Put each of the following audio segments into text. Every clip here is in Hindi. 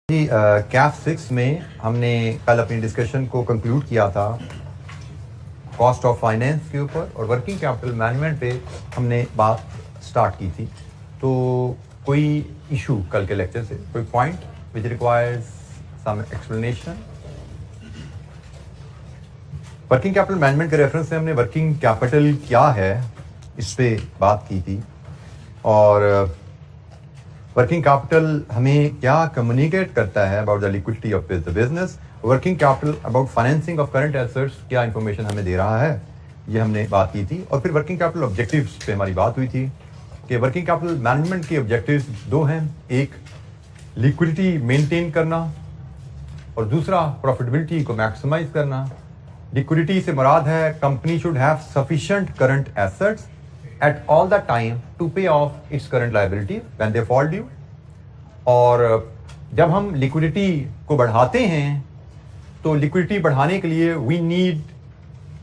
जी कैफ 6 में हमने कल अपनी डिस्कशन को कंक्लूड किया था कॉस्ट ऑफ फाइनेंस के ऊपर और वर्किंग कैपिटल मैनेजमेंट पे हमने बात स्टार्ट की थी। तो कोई इशू कल के लेक्चर से, कोई point which requires some explanation? Working capital management के रेफरेंस से हमने वर्किंग कैपिटल क्या है इस पे बात की थी और वर्किंग कैपिटल हमें क्या कम्युनिकेट करता है about the liquidity of the business. Working capital about financing of current assets क्या इंफॉर्मेशन हमें दे रहा है, ये हमने बात की थी। और फिर वर्किंग कैपिटल ऑब्जेक्टिव्स पे हमारी बात हुई थी कि वर्किंग कैपिटल मैनेजमेंट के ऑब्जेक्टिव्स दो हैं, एक लिक्विडिटी मेंटेन करना और दूसरा प्रॉफिटेबिलिटी को मैक्सिमाइज करना। लिक्विडिटी से मुराद है company should have sufficient current assets at all the time to pay off its current liability when they fall due। और जब हम लिक्विडिटी को बढ़ाते हैं तो लिक्विडिटी बढ़ाने के लिए we need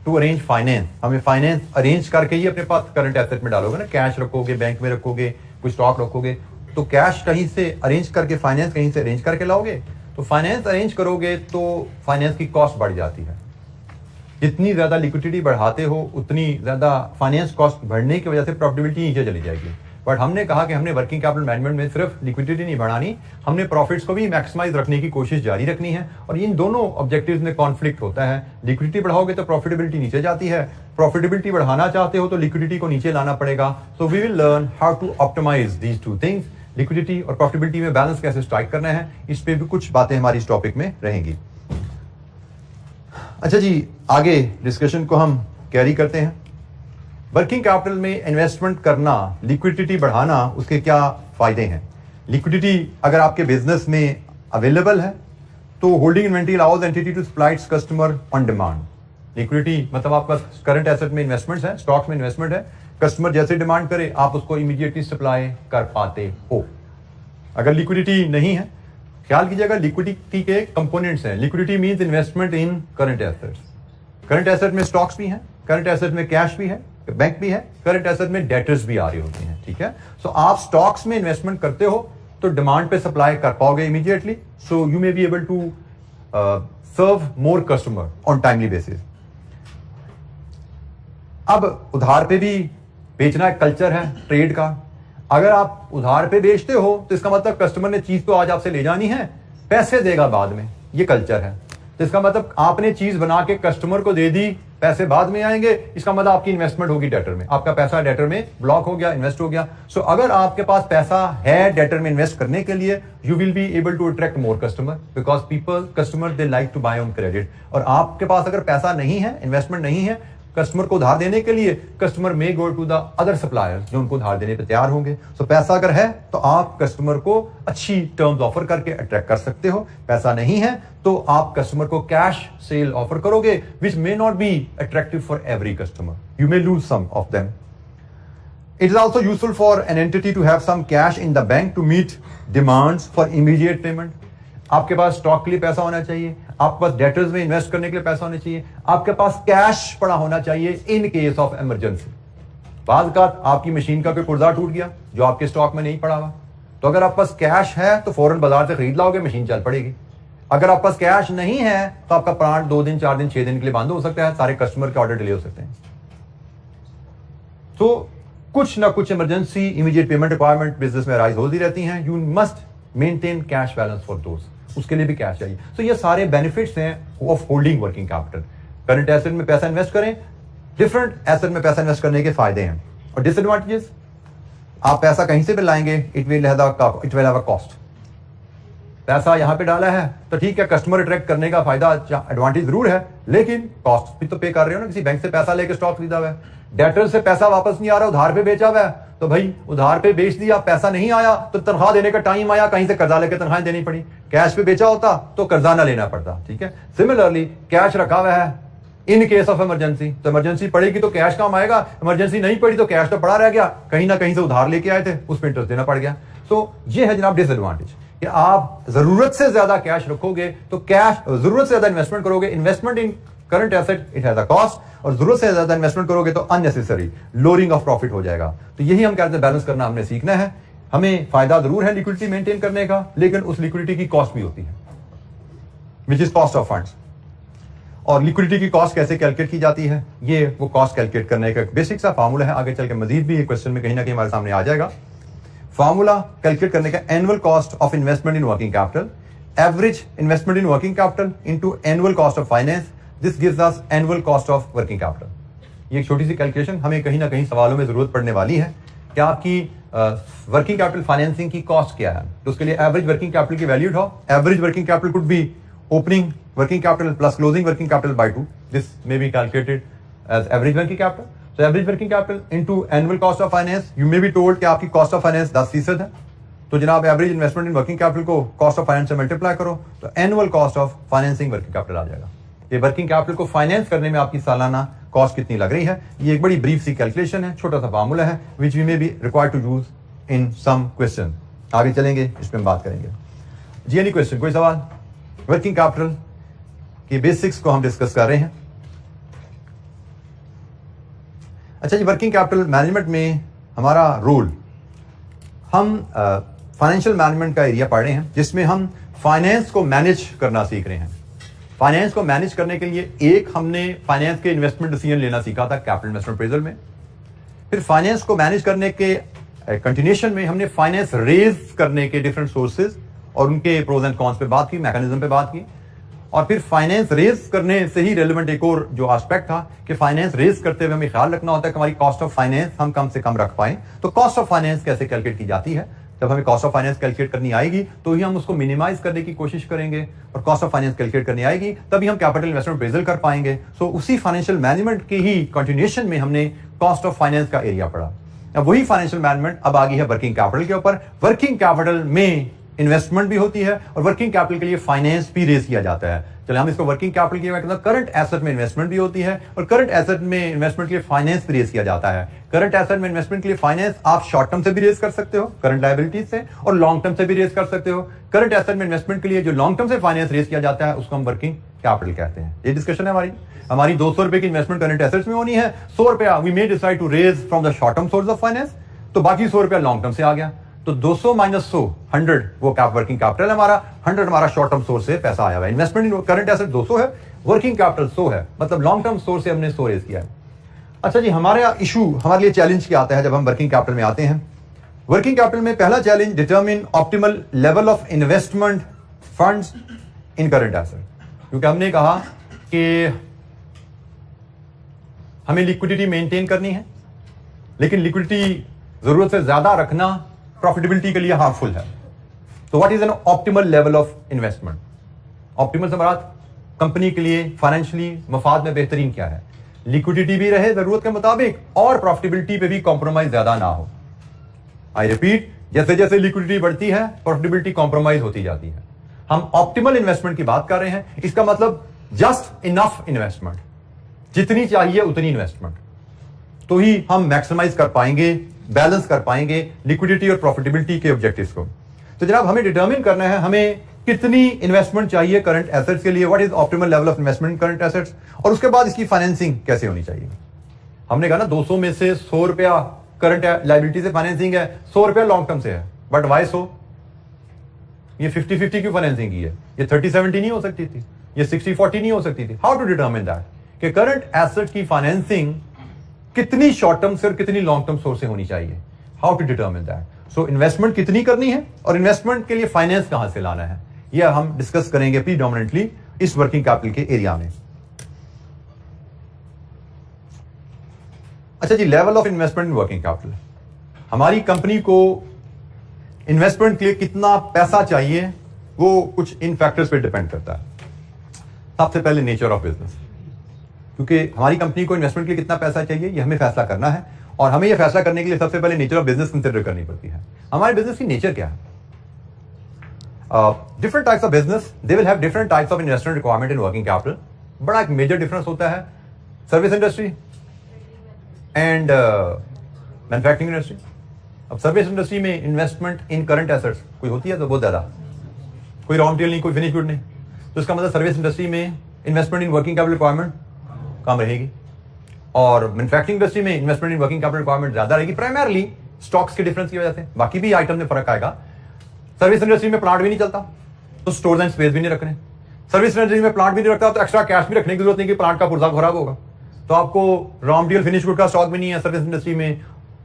to arrange finance. हमें फाइनेंस अरेंज करके ही अपने पास करंट एसेट में डालोगे ना, कैश रखोगे, बैंक में रखोगे, कुछ स्टॉक रखोगे, तो कैश कहीं से अरेंज करके, फाइनेंस कहीं से अरेंज करके लाओगे। तो फाइनेंस अरेंज करोगे तो फाइनेंस की कॉस्ट बढ़ जाती है। जितनी ज्यादा लिक्विडिटी बढ़ाते हो उतनी ज्यादा फाइनेंस कॉस्ट बढ़ने की वजह से प्रॉफिटेबिलिटी नीचे चली जाएगी। बट हमने कहा कि हमने वर्किंग कैपिटल मैनेजमेंट में सिर्फ लिक्विडिटी नहीं बढ़ानी, हमने प्रॉफिट्स को भी मैक्सिमाइज रखने की कोशिश जारी रखनी है। और इन दोनों ऑब्जेक्टिव्स में कॉन्फ्लिक्ट होता है। लिक्विडिटी बढ़ाओगे तो प्रॉफिटेबिलिटी नीचे जाती है, प्रॉफिटेबिलिटी बढ़ाना चाहते हो तो लिक्विडिटी को नीचे लाना पड़ेगा। So we will learn how to optimise these two things. Liquidity और प्रॉफिटेबिलिटी में बैलेंस कैसे स्ट्राइक करना है, इस पे भी कुछ बातें हमारी इस टॉपिक में रहेंगी। अच्छा जी, आगे डिस्कशन को हम कैरी करते हैं। वर्किंग कैपिटल में इन्वेस्टमेंट करना, लिक्विडिटी बढ़ाना, उसके क्या फायदे हैं? लिक्विडिटी अगर आपके बिजनेस में अवेलेबल है तो holding inventory allows entity to supply its customer on demand. Liquidity मतलब आपका करंट एसेट में इन्वेस्टमेंट है, स्टॉक्स में इन्वेस्टमेंट है, कस्टमर जैसे डिमांड करे आप उसको इमीडिएटली सप्लाई कर पाते हो। अगर लिक्विडिटी नहीं है, ख्याल कीजिएगा लिक्विडिटी के कंपोनेंट्स हैं। Liquidity means investment in current assets. Current asset में स्टॉक्स भी हैं, करंट एसेट में कैश भी है, बैंक भी है, करंट एसेट में डेटर्स भी आ रहे होते हैं। ठीक है, सो आप स्टॉक्स में इन्वेस्टमेंट करते हो तो डिमांड पे सप्लाई कर पाओगे immediately. So you may be able to serve more customer on timely basis. अब उधार पे भी बेचना एक कल्चर है ट्रेड का। अगर आप उधार पे बेचते हो तो इसका मतलब कस्टमर ने चीज तो आज आपसे ले जानी है, पैसे देगा बाद में, ये कल्चर है। तो इसका मतलब आपने चीज बना के कस्टमर को दे दी, पैसे बाद में आएंगे, इसका मतलब आपकी इन्वेस्टमेंट होगी डेटर में, आपका पैसा डेटर में ब्लॉक हो गया, इन्वेस्ट हो गया। सो अगर आपके पास पैसा है डेटर में इन्वेस्ट करने के लिए, you will be able to attract more customer because customer they like to buy on credit. और आपके पास अगर पैसा नहीं है, इन्वेस्टमेंट नहीं है कस्टमर को उधार देने के लिए, customer may go to the other suppliers जो उनको उधार देने पे तैयार होंगे। सो पैसा अगर है तो आप कस्टमर को अच्छी टर्म्स ऑफर करके अट्रैक्ट कर सकते हो। पैसा नहीं है तो आप कस्टमर को कैश सेल ऑफर करोगे which may not be attractive for every customer, you may lose some of them. It is also useful for an entity to have some cash in the bank to meet demands for immediate payment। आपके पास स्टॉक के लिए पैसा होना चाहिए, आपके पास डेटर्स में इन्वेस्ट करने के लिए पैसा होना चाहिए, आपके पास कैश पड़ा होना चाहिए इन केस ऑफ इमरजेंसी। बाद का आपकी मशीन का कोई पुर्जा टूट गया जो आपके स्टॉक में नहीं पड़ा हुआ, तो अगर आपके पास कैश है तो फौरन बाजार से खरीद लाओगे, मशीन चल पड़ेगी। अगर आपके पास कैश नहीं है तो आपका प्लांट 2 दिन, 4 दिन, 6 दिन के लिए बंद हो सकता है, सारे कस्टमर के ऑर्डर डिले हो सकते हैं। तो कुछ ना कुछ emergency immediate payment requirement business में राइज होती रहती हैं। You must maintain cash balance for those, उसके लिए भी कैश चाहिए। तो ये सारे बेनिफिट्स हैं of holding working capital. Current asset में पैसा इन्वेस्ट करें, डिफरेंट एसेट में पैसा इन्वेस्ट करने के फायदे हैं। और डिसएडवांटेजेस, आप पैसा कहीं से भी लाएंगे, it will have a cost. पैसा यहां पे डाला है तो ठीक है, कस्टमर अट्रैक्ट करने का फायदा एडवांटेज जरूर है, लेकिन कॉस्ट भी तो पे कर रहे हो ना। किसी बैंक से पैसा लेके स्टॉक खरीदा हुआ है, डेटर से पैसा वापस नहीं आ रहा, उधार पे बेचा हुआ है, तो भाई उधार पे बेच दिया, पैसा नहीं आया तो तनख्वाह देने का टाइम आया, कहीं से कर्जा लेकर तनख्वाहें देनी पड़ी। कैश पे बेचा होता तो कर्जा ना लेना पड़ता। ठीक है, सिमिलरली कैश रखा हुआ है इन केस ऑफ इमरजेंसी, तो इमरजेंसी पड़ेगी तो कैश काम आएगा, इमरजेंसी नहीं पड़ी तो कैश तो पड़ा रह गया, कहीं ना कहीं से उधार लेके आए थे, उस पर इंटरेस्ट देना पड़ गया। तो ये है जनाब डिसएडवांटेज कि आप जरूरत से ज्यादा कैश रखोगे तो कैश, जरूरत से ज्यादा इन्वेस्टमेंट करोगे, investment in current asset it has a cost, और जरूरत से ज्यादा इन्वेस्टमेंट करोगे तो अननेसेसरी लोअरिंग ऑफ प्रॉफिट हो जाएगा। तो यही हम कहते हैं, बैलेंस करना हमने सीखना है। हमें फायदा जरूर है लिक्विडिटी मेंटेन करने का, लेकिन उस लिक्विडिटी की कॉस्ट भी होती है, which is cost of funds. और लिक्विडिटी की कॉस्ट कैसे कैलकुलेट की जाती है, ये वो कॉस्ट कैलकुलेट करने का बेसिक सा फार्मूला है। आगे चल के मजीद भी एक क्वेश्चन में कहीं ना कहीं हमारे सामने आ जाएगा। फार्मूला कैलकुलेट करने का, annual cost of investment in working capital, average investment in working capital into annual cost of finance, this gives us annual cost of working capital. ये एक छोटी सी कैलकुलेशन हमें कहीं ना कहीं सवालों में जरूरत पड़ने वाली है कि आपकी वर्किंग कैपिटल फाइनेंसिंग की कॉस्ट क्या है। तो उसके लिए एवरेज वर्किंग कैपिटल की वैल्यू उठाओ। Average working capital could be opening working capital plus closing working capital by 2. This may be calculated as average working capital. So average working capital into annual cost of finance. You may be told कि आपकी cost of finance 10% है, तो जनाब average investment in working capital को कॉस्ट ऑफ फाइनेंस से मल्टीप्लाई करो तो annual cost of financing working capital आ जाएगा। ये वर्किंग कैपिटल को फाइनेंस करने में आपकी सालाना कॉस्ट कितनी लग रही है। ये एक बड़ी ब्रीफ सी कैलकुलेशन है, छोटा सा फार्मूला है, which we may be required to use in some question. आगे चलेंगे, इसमें हम बात करेंगे। जी एनी क्वेश्चन, कोई सवाल? वर्किंग कैपिटल की बेसिक्स को हम डिस्कस कर रहे हैं। अच्छा जी, वर्किंग कैपिटल मैनेजमेंट में हमारा रोल, हम फाइनेंशियल मैनेजमेंट का एरिया पढ़ रहे हैं जिसमें हम फाइनेंस को मैनेज करना सीख रहे हैं। फाइनेंस को मैनेज करने के लिए एक हमने फाइनेंस के इन्वेस्टमेंट डिसीजन लेना सीखा था कैपिटल इन्वेस्टमेंट अप्रेजल में। फिर फाइनेंस को मैनेज करने के कंटिन्यूएशन में हमने फाइनेंस रेज करने के डिफरेंट सोर्सेज और उनके प्रोज एंड कॉन्स पे बात की, मैकेनिज्म पे बात की। और फिर फाइनेंस रेज करने से ही रेलेवेंट एक और जो एस्पेक्ट था कि फाइनेंस रेज करते हुए हमें ख्याल रखना होता है कि हमारी कॉस्ट ऑफ फाइनेंस हम कम से कम रख पाएं। तो कॉस्ट ऑफ फाइनेंस कैसे कैलकुलेट की जाती है, जब हमें कॉस्ट ऑफ फाइनेंस कैलकुलेट करनी आएगी तो ही हम उसको मिनिमाइज करने की कोशिश करेंगे, और कॉस्ट ऑफ फाइनेंस कैलकुलेट करनी आएगी तभी हम कैपिटल इन्वेस्टमेंट अप्रेजल कर पाएंगे। सो उसी फाइनेंशियल मैनेजमेंट के ही कंटिन्यूएशन में हमने कॉस्ट ऑफ फाइनेंस का एरिया पढ़ा। अब वही फाइनेंशियल मैनेजमेंट अब आ गई है वर्किंग कैपिटल के ऊपर। वर्किंग कैपिटल में इन्वेस्टमेंट भी होती है और वर्किंग कैपिटल के लिए फाइनेंस भी रेज किया जाता है। चलिए हम इसको वर्किंग कैपिटल की करंट एसेट में इन्वेस्टमेंट भी होती है और करंट एसेट में इन्वेस्टमेंट के लिए फाइनेंस भी रेज किया जाता है। करंट एसेट में इन्वेस्टमेंट के लिए फाइनेंस आप शॉर्ट टर्म से भी रेज कर सकते हो करंट लायबिलिटीज से, और लॉन्ग टर्म से भी रेज कर सकते हो। करंट एसेट में इन्वेस्टमेंट के लिए जो लॉन्ग टर्म से फाइनेंस रेज किया जाता है उसको हम वर्किंग कैपिटल कहते हैं। ये डिस्कशन है हमारी 200 रुपए की इन्वेस्टमेंट करंट एसेट्स में होनी है, 100 रुपया we may decide to raise from the short term source of finance, तो बाकी 100 रुपया लॉन्ग टर्म से आ गया। तो 200 माइनस 100 100 वो वर्किंग कैपिटल है हमारा, 100 हमारा शॉर्ट टर्म सोर्स से पैसा आया हुआ है। इन्वेस्टमेंट इन करंट एसेट 200 है, वर्किंग कैपिटल 100 है, मतलब लॉन्ग टर्म सोर्स से हमने 100 रेज किया है। अच्छा जी, हमारा इशू, हमारे लिए चैलेंज क्या आता है जब हम वर्किंग कैपिटल में आते हैं? वर्किंग कैपिटल में पहला challenge, determine optimal level of investment funds in current asset. क्योंकि हमने कहा कि हमें लिक्विडिटी मेंटेन करनी है, लेकिन लिक्विडिटी जरूरत से ज्यादा रखना प्रॉफिटेबिलिटी के लिए हार्मफुल है। तो what is an optimal level of investment? Optimal से मुराद कंपनी के लिए फाइनेंशियली मफाद में बेहतरीन क्या है? लिक्विडिटी भी रहे जरूरत के मुताबिक और प्रॉफिटेबिलिटी पे भी कॉम्प्रोमाइज ज्यादा ना हो। आई रिपीट, जैसे जैसे लिक्विडिटी बढ़ती है प्रॉफिटेबिलिटी कॉम्प्रोमाइज होती जाती है। हम ऑप्टिमल इन्वेस्टमेंट की बात कर रहे हैं, इसका मतलब जस्ट इनफ इन्वेस्टमेंट, जितनी चाहिए उतनी इन्वेस्टमेंट, तो ही हम मैक्सिमाइज कर पाएंगे, बैलेंस कर पाएंगे लिक्विडिटी और प्रॉफिटेबिलिटी के ऑब्जेक्टिव्स को। तो जनाब हमें डिटरमिन करना है हमें कितनी इन्वेस्टमेंट चाहिए करंट एसेट्स के लिए, what is optimal level of investment current assets, और उसके बाद इसकी फाइनेंसिंग कैसे होनी चाहिए। हमने कहा ना 200 में से 100 रुपया करंट लायबिलिटी से फाइनेंसिंग है, 100 रुपया लॉन्ग टर्म से है, बट वाई सो? ये 50-50 की फाइनेंसिंग की है, ये 30-70 नहीं हो सकती थी, ये 60-40 नहीं हो सकती थी। हाउ टू डिटरमिन दैट कि करंट एसेट की फाइनेंसिंग कितनी शॉर्ट टर्म से और कितनी लॉन्ग टर्म सोर्स से होनी चाहिए? How to determine that? So investment कितनी करनी है और इन्वेस्टमेंट के लिए फाइनेंस कहां से लाना है, यह हम डिस्कस करेंगे प्रीडोमिनेंटली इस वर्किंग कैपिटल के एरिया में। अच्छा जी, level of investment in working capital. हमारी कंपनी को इन्वेस्टमेंट के लिए कितना पैसा चाहिए वो कुछ इन फैक्टर्स पे डिपेंड करता है। सबसे पहले नेचर ऑफ बिजनेस, क्योंकि हमारी कंपनी को इन्वेस्टमेंट के लिए कितना पैसा चाहिए ये हमें फैसला करना है, और हमें यह फैसला करने के लिए सबसे पहले नेचर ऑफ बिजनेस कंसिडर करनी पड़ती है। हमारे बिजनेस की नेचर क्या है? Different types of business, they will have different types of investment requirement in working capital. बड़ा एक मेजर डिफरेंस होता है service industry and manufacturing industry. अब सर्विस इंडस्ट्री में इन्वेस्टमेंट इन करंट एसेट्स कोई होती है तो बहुत ज्यादा, कोई रॉ मटेरियल नहीं, कोई फिनिश गुड नहीं, तो इसका मतलब सर्विस इंडस्ट्री में investment in working capital requirement कम रहेगी, और मैन्युफैक्चरिंग इंडस्ट्री में investment in working capital requirement ज्यादा रहेगी, प्राइमरली स्टॉक्स के डिफरेंस की वजह से, बाकी भी आइटम में फर्क आएगा। सर्विस इंडस्ट्री में प्लांट भी नहीं चलता तो स्टोर्स एंड स्पेस भी नहीं रखने। सर्विस इंडस्ट्री में प्लांट भी नहीं रखता तो एक्स्ट्रा कैश भी रखने की जरूरत नहीं कि प्लांट का पुर्जा खराब होगा, तो आपको रॉ मटेरियल फिनिश गुड का स्टॉक भी नहीं है सर्विस इंडस्ट्री में।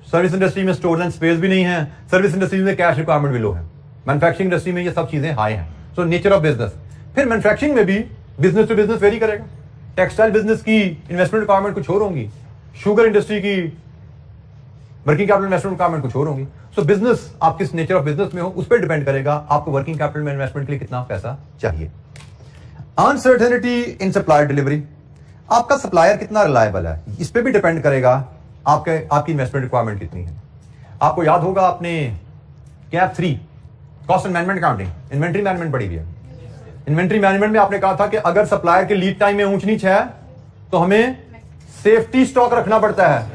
सर्विस इंडस्ट्री में स्टोर्स एंड स्पेस भी नहीं है। सर्विस इंडस्ट्री में कैश रिक्वायरमेंट भी लो है। मैन्युफैक्चरिंग इंडस्ट्री में ये सब चीजें हाई हैं। So nature of business. फिर मैन्युफैक्चरिंग में भी बिजनेस टू बिजनेस वेरी करेगा। टेक्सटाइल बिजनेस की इन्वेस्टमेंट रिक्वायरमेंट कुछ और होंगी, शुगर इंडस्ट्री की वर्किंग कैपिटल इन्वेस्टमेंट रिक्वायरमेंट कुछ और होंगी। सो बिजनेस आप किस नेचर ऑफ बिजनेस में हो उस पर डिपेंड करेगा आपको वर्किंग कैपिटल में इन्वेस्टमेंट के लिए कितना पैसा चाहिए। अनसर्टेनिटी इन सप्लायर डिलीवरी, आपका सप्लायर कितना रिलायबल है इस पे भी डिपेंड करेगा आपकी इन्वेस्टमेंट रिक्वायरमेंट कितनी है। आपको याद होगा आपने cap 3 cost and management accounting inventory management पढ़ी हुई है। इन्वेंट्री मैनेजमेंट में आपने कहा था कि अगर सप्लायर के लीड टाइम में ऊंच नीच है तो हमें सेफ्टी स्टॉक रखना पड़ता है,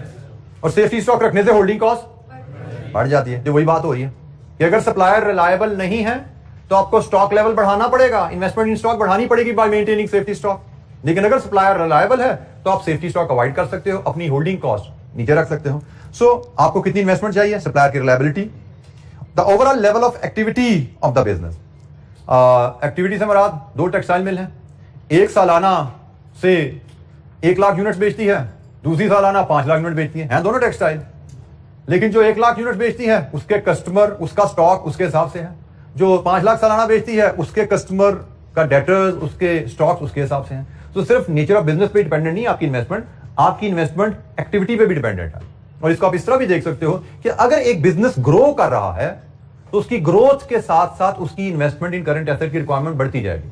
और सेफ्टी स्टॉक रखने से होल्डिंग कॉस्ट बढ़ जाती है। तो वही बात हो रही है कि अगर सप्लायर रिलायबल नहीं है तो आपको स्टॉक लेवल बढ़ाना पड़ेगा, इन्वेस्टमेंट इन स्टॉक बढ़ानी पड़ेगी बाय मेंटेनिंग सेफ्टी स्टॉक। लेकिन अगर सप्लायर रिलायबल है तो आप सेफ्टी स्टॉक अवॉइड कर सकते हो, अपनी होल्डिंग कॉस्ट नीचे रख सकते हो। सो आपको कितनी इन्वेस्टमेंट चाहिए, सप्लायर की reliability, the overall level of activity of the business. Activity से मुराद 2 टेक्सटाइल मिल है, एक सालाना से 1 लाख यूनिट्स बेचती है, दूसरी सालाना 5 लाख यूनिट बेचती है दोनों टेक्सटाइल। लेकिन जो 1 लाख यूनिट बेचती है उसके कस्टमर उसका स्टॉक उसके हिसाब से है, जो 5 लाख सालाना बेचती है उसके कस्टमर का डेटर्स उसके स्टॉक्स उसके हिसाब से हैं। तो सिर्फ नेचर ऑफ बिजनेस पे डिपेंडेंट नहीं आपकी इन्वेस्टमेंट एक्टिविटी पे भी डिपेंडेंट है। और इसको आप इस तरह भी देख सकते हो कि अगर एक बिजनेस ग्रो कर रहा है तो उसकी ग्रोथ के साथ साथ उसकी इन्वेस्टमेंट इन करंट एसेट की रिक्वायरमेंट बढ़ती जाएगी।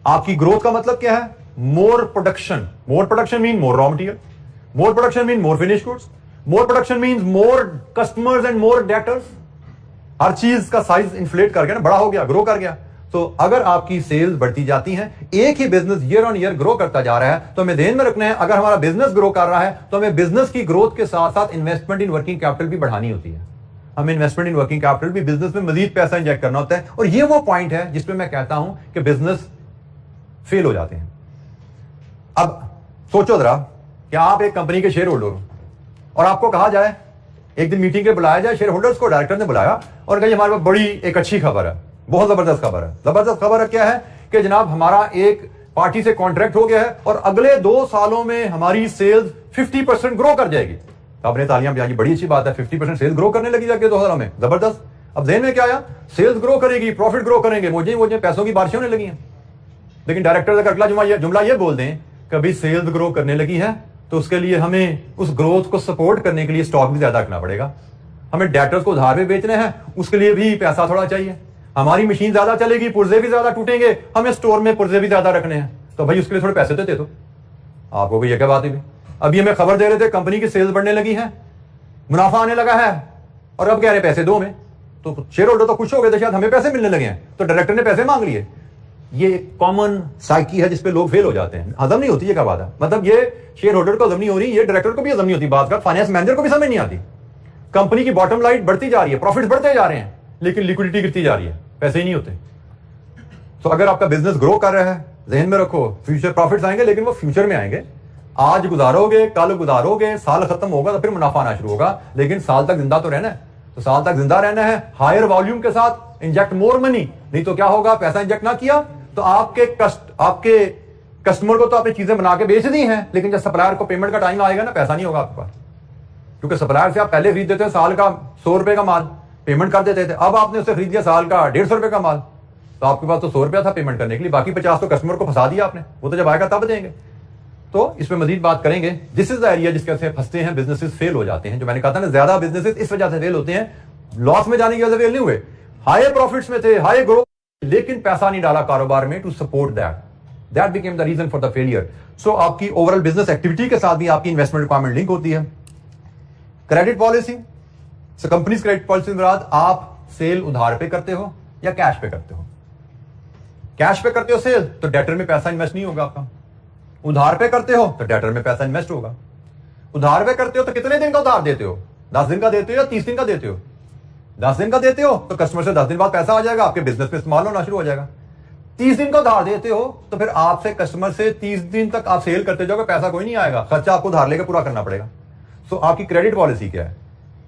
आपकी ग्रोथ का मतलब क्या है, more production mean more raw material, more production mean more finish goods, more production mean more customers and more debtors. हर चीज का साइज इन्फ्लेट कर गया ना, बड़ा हो गया, ग्रो कर गया। तो अगर आपकी सेल्स बढ़ती जाती हैं, एक ही business year on year grow करता जा रहा है, तो हमें ध्यान में रखना है अगर हमारा बिजनेस ग्रो कर रहा है तो हमें बिजनेस की ग्रोथ के साथ साथ इन्वेस्टमेंट इन वर्किंग कैपिटल भी बढ़ानी होती है। हमें इन्वेस्टमेंट इन वर्किंग कैपिटल भी बिजनेस में मजीद पैसा इंजेक्ट करना होता है। और ये वो पॉइंट है जिसपे मैं कहता हूं कि बिजनेस फेल हो जाते हैं। अब सोचो जरा कि आप एक कंपनी के शेयर होल्डर हो और आपको कहा जाए, एक दिन मीटिंग के बुलाया जाए शेयर होल्डर्स को, डायरेक्टर ने बुलाया और कहा हमारे पास बड़ी एक अच्छी खबर है, बहुत जबरदस्त खबर है। जबरदस्त खबर है क्या है कि जनाब हमारा एक पार्टी से कॉन्ट्रैक्ट हो गया है और अगले 2 सालों में हमारी सेल्स 50% ग्रो कर जाएगी। तो आपने तालियां बजाई, बड़ी अच्छी बात है, 50% सेल्स ग्रो करने लगी जाके 2 सालों में, जबरदस्त। अब ध्यान में क्या आया, सेल्स ग्रो करेगी, प्रॉफिट ग्रो करेंगे, मुझे पैसों की बारिशें होने लगी हैं। लेकिन डायरेक्टर का अगला जुमला ये बोल दें कभी सेल्स ग्रो करने लगी है तो उसके लिए हमें उस ग्रोथ को सपोर्ट करने के लिए स्टॉक भी ज्यादा रखना पड़ेगा, हमें डेटर्स को उधार पे बेचने हैं उसके लिए भी पैसा थोड़ा चाहिए, हमारी मशीन ज्यादा चलेगी, पुर्जे भी ज्यादा टूटेंगे, हमें स्टोर में पुर्जे भी ज्यादा रखने हैं, तो भाई उसके लिए थोड़े पैसे तो दे दो। आपको भी ये क्या बात है, अभी हमें खबर दे रहे थे कंपनी की सेल्स बढ़ने लगी है, मुनाफा आने लगा है, और अब कह रहे पैसे दो में, तो शेयर होल्डर तो खुश हो गए थे, शायद हमें पैसे मिलने लगे हैं, तो डायरेक्टर ने पैसे मांग लिए। ये एक कॉमन साइकी है जिसपे लोग फेल हो जाते हैं, हजम नहीं होती ये क्या बात है, मतलब ये शेयर होल्डर को हजम नहीं हो रही, ये डायरेक्टर को भी हजम नहीं होती बात का, फाइनेंस मैनेजर को भी समझ नहीं आती। कंपनी की बॉटम लाइन बढ़ती जा रही है, प्रॉफिट बढ़ते जा रहे हैं, लेकिन लिक्विडिटी गिरती जा रही है, पैसे ही नहीं होते। तो अगर आपका बिजनेस ग्रो कर रहा है, ज़हन में रखो फ्यूचर प्रॉफिट्स आएंगे, लेकिन वो फ्यूचर में आएंगे। आज गुजारोगे, कल गुजारोगे, साल खत्म होगा तो फिर मुनाफा आना शुरू होगा, लेकिन साल तक जिंदा तो रहना है। तो साल तक जिंदा रहना है, हायर वॉल्यूम के साथ इंजेक्ट मोर मनी, नहीं तो क्या होगा, पैसा इंजेक्ट ना किया तो आपके कस्टमर को तो आपने चीजें बना के बेच दी हैं, लेकिन जब सप्लायर को पेमेंट का टाइम आएगा ना, पैसा नहीं होगा आपके पास, क्योंकि सप्लायर से आप पहले खरीद देते हैं साल का 100 रुपए का माल, पेमेंट कर देते थे, अब आपने उससे खरीद दिया साल का 150 रुपए का माल, तो आपके पास तो 100 रुपया था पेमेंट करने के लिए, बाकी 50 तो कस्टमर को फंसा दिया आपने, वो तो जब आएगा तब देंगे। तो इस पर मजीद बात करेंगे। दिस इज द एरिया जिसके वजह से फंसते हैं, बिजनेसेस फेल हो जाते हैं। जो मैंने कहा था ना, ज्यादा बिजनेसेस इस वजह से फेल होते हैं, लॉस में जाने की वजह से फेल नहीं हुए, हाई प्रॉफिट्स में थे, हाई ग्रोथ, लेकिन पैसा नहीं डाला कारोबार में to support that became the reason for the failure. So आपकी ओवरऑल बिजनेस एक्टिविटी के साथ भी आपकी इन्वेस्टमेंट रिक्वायरमेंट लिंक होती है। क्रेडिट पॉलिसी, सो कंपनीज क्रेडिट पॉलिसी के बाद आप सेल उधार पे करते हो या कैश पे करते हो। कैश पे करते हो सेल तो डेटर में पैसा इन्वेस्ट नहीं होगा आपका, उधार पे करते हो तो डेटर में पैसा इन्वेस्ट होगा। उधार पे करते हो तो कितने दिन का उधार देते हो, 10 दिन का देते हो या 30 दिन का देते हो। 10 दिन का देते हो तो कस्टमर से 10 दिन बाद पैसा आ जाएगा, आपके बिजनेस में इस्तेमाल होना शुरू हो जाएगा। 30 दिन का उधार देते हो तो फिर आपसे कस्टमर से 30 दिन तक आप सेल करते जाओगे, पैसा कोई नहीं आएगा, खर्चा आपको उधार लेकर पूरा करना पड़ेगा। सो आपकी क्रेडिट पॉलिसी क्या है,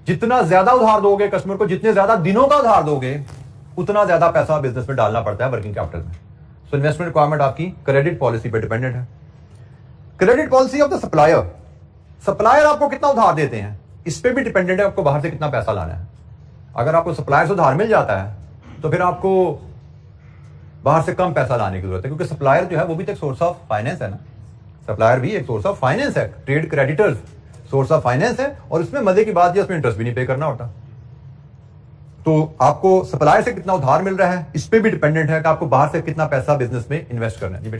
जितना ज्यादा उधार दोगे कस्टमर को, जितने ज्यादा दिनों का उधार दोगे, उतना ज्यादा पैसा बिजनेस में डालना पड़ता है वर्किंग कैपिटल में। सो इन्वेस्टमेंट रिक्वायरमेंट आपकी क्रेडिट पॉलिसी पे डिपेंडेंट है। Credit policy of the supplier, supplier आपको कितना उधार देते हैं इस पे भी डिपेंडेंट है आपको बाहर से कितना पैसा लाना है। अगर आपको सप्लायर से उधार मिल जाता है तो फिर आपको बाहर से कम पैसा लाने की जरूरत है, क्योंकि सप्लायर जो है वो भी तो एक सोर्स ऑफ फाइनेंस है ना। सप्लायर भी एक सोर्स ऑफ फाइनेंस है, trade creditors source of finance है, और इसमें मजे की बात है उसमें इंटरेस्ट भी नहीं पे करना होता। तो आपको सप्लायर से कितना उधार मिल रहा है इस पे भी डिपेंडेंट है कि आपको बाहर से कितना पैसा बिजनेस में इन्वेस्ट करना है। जी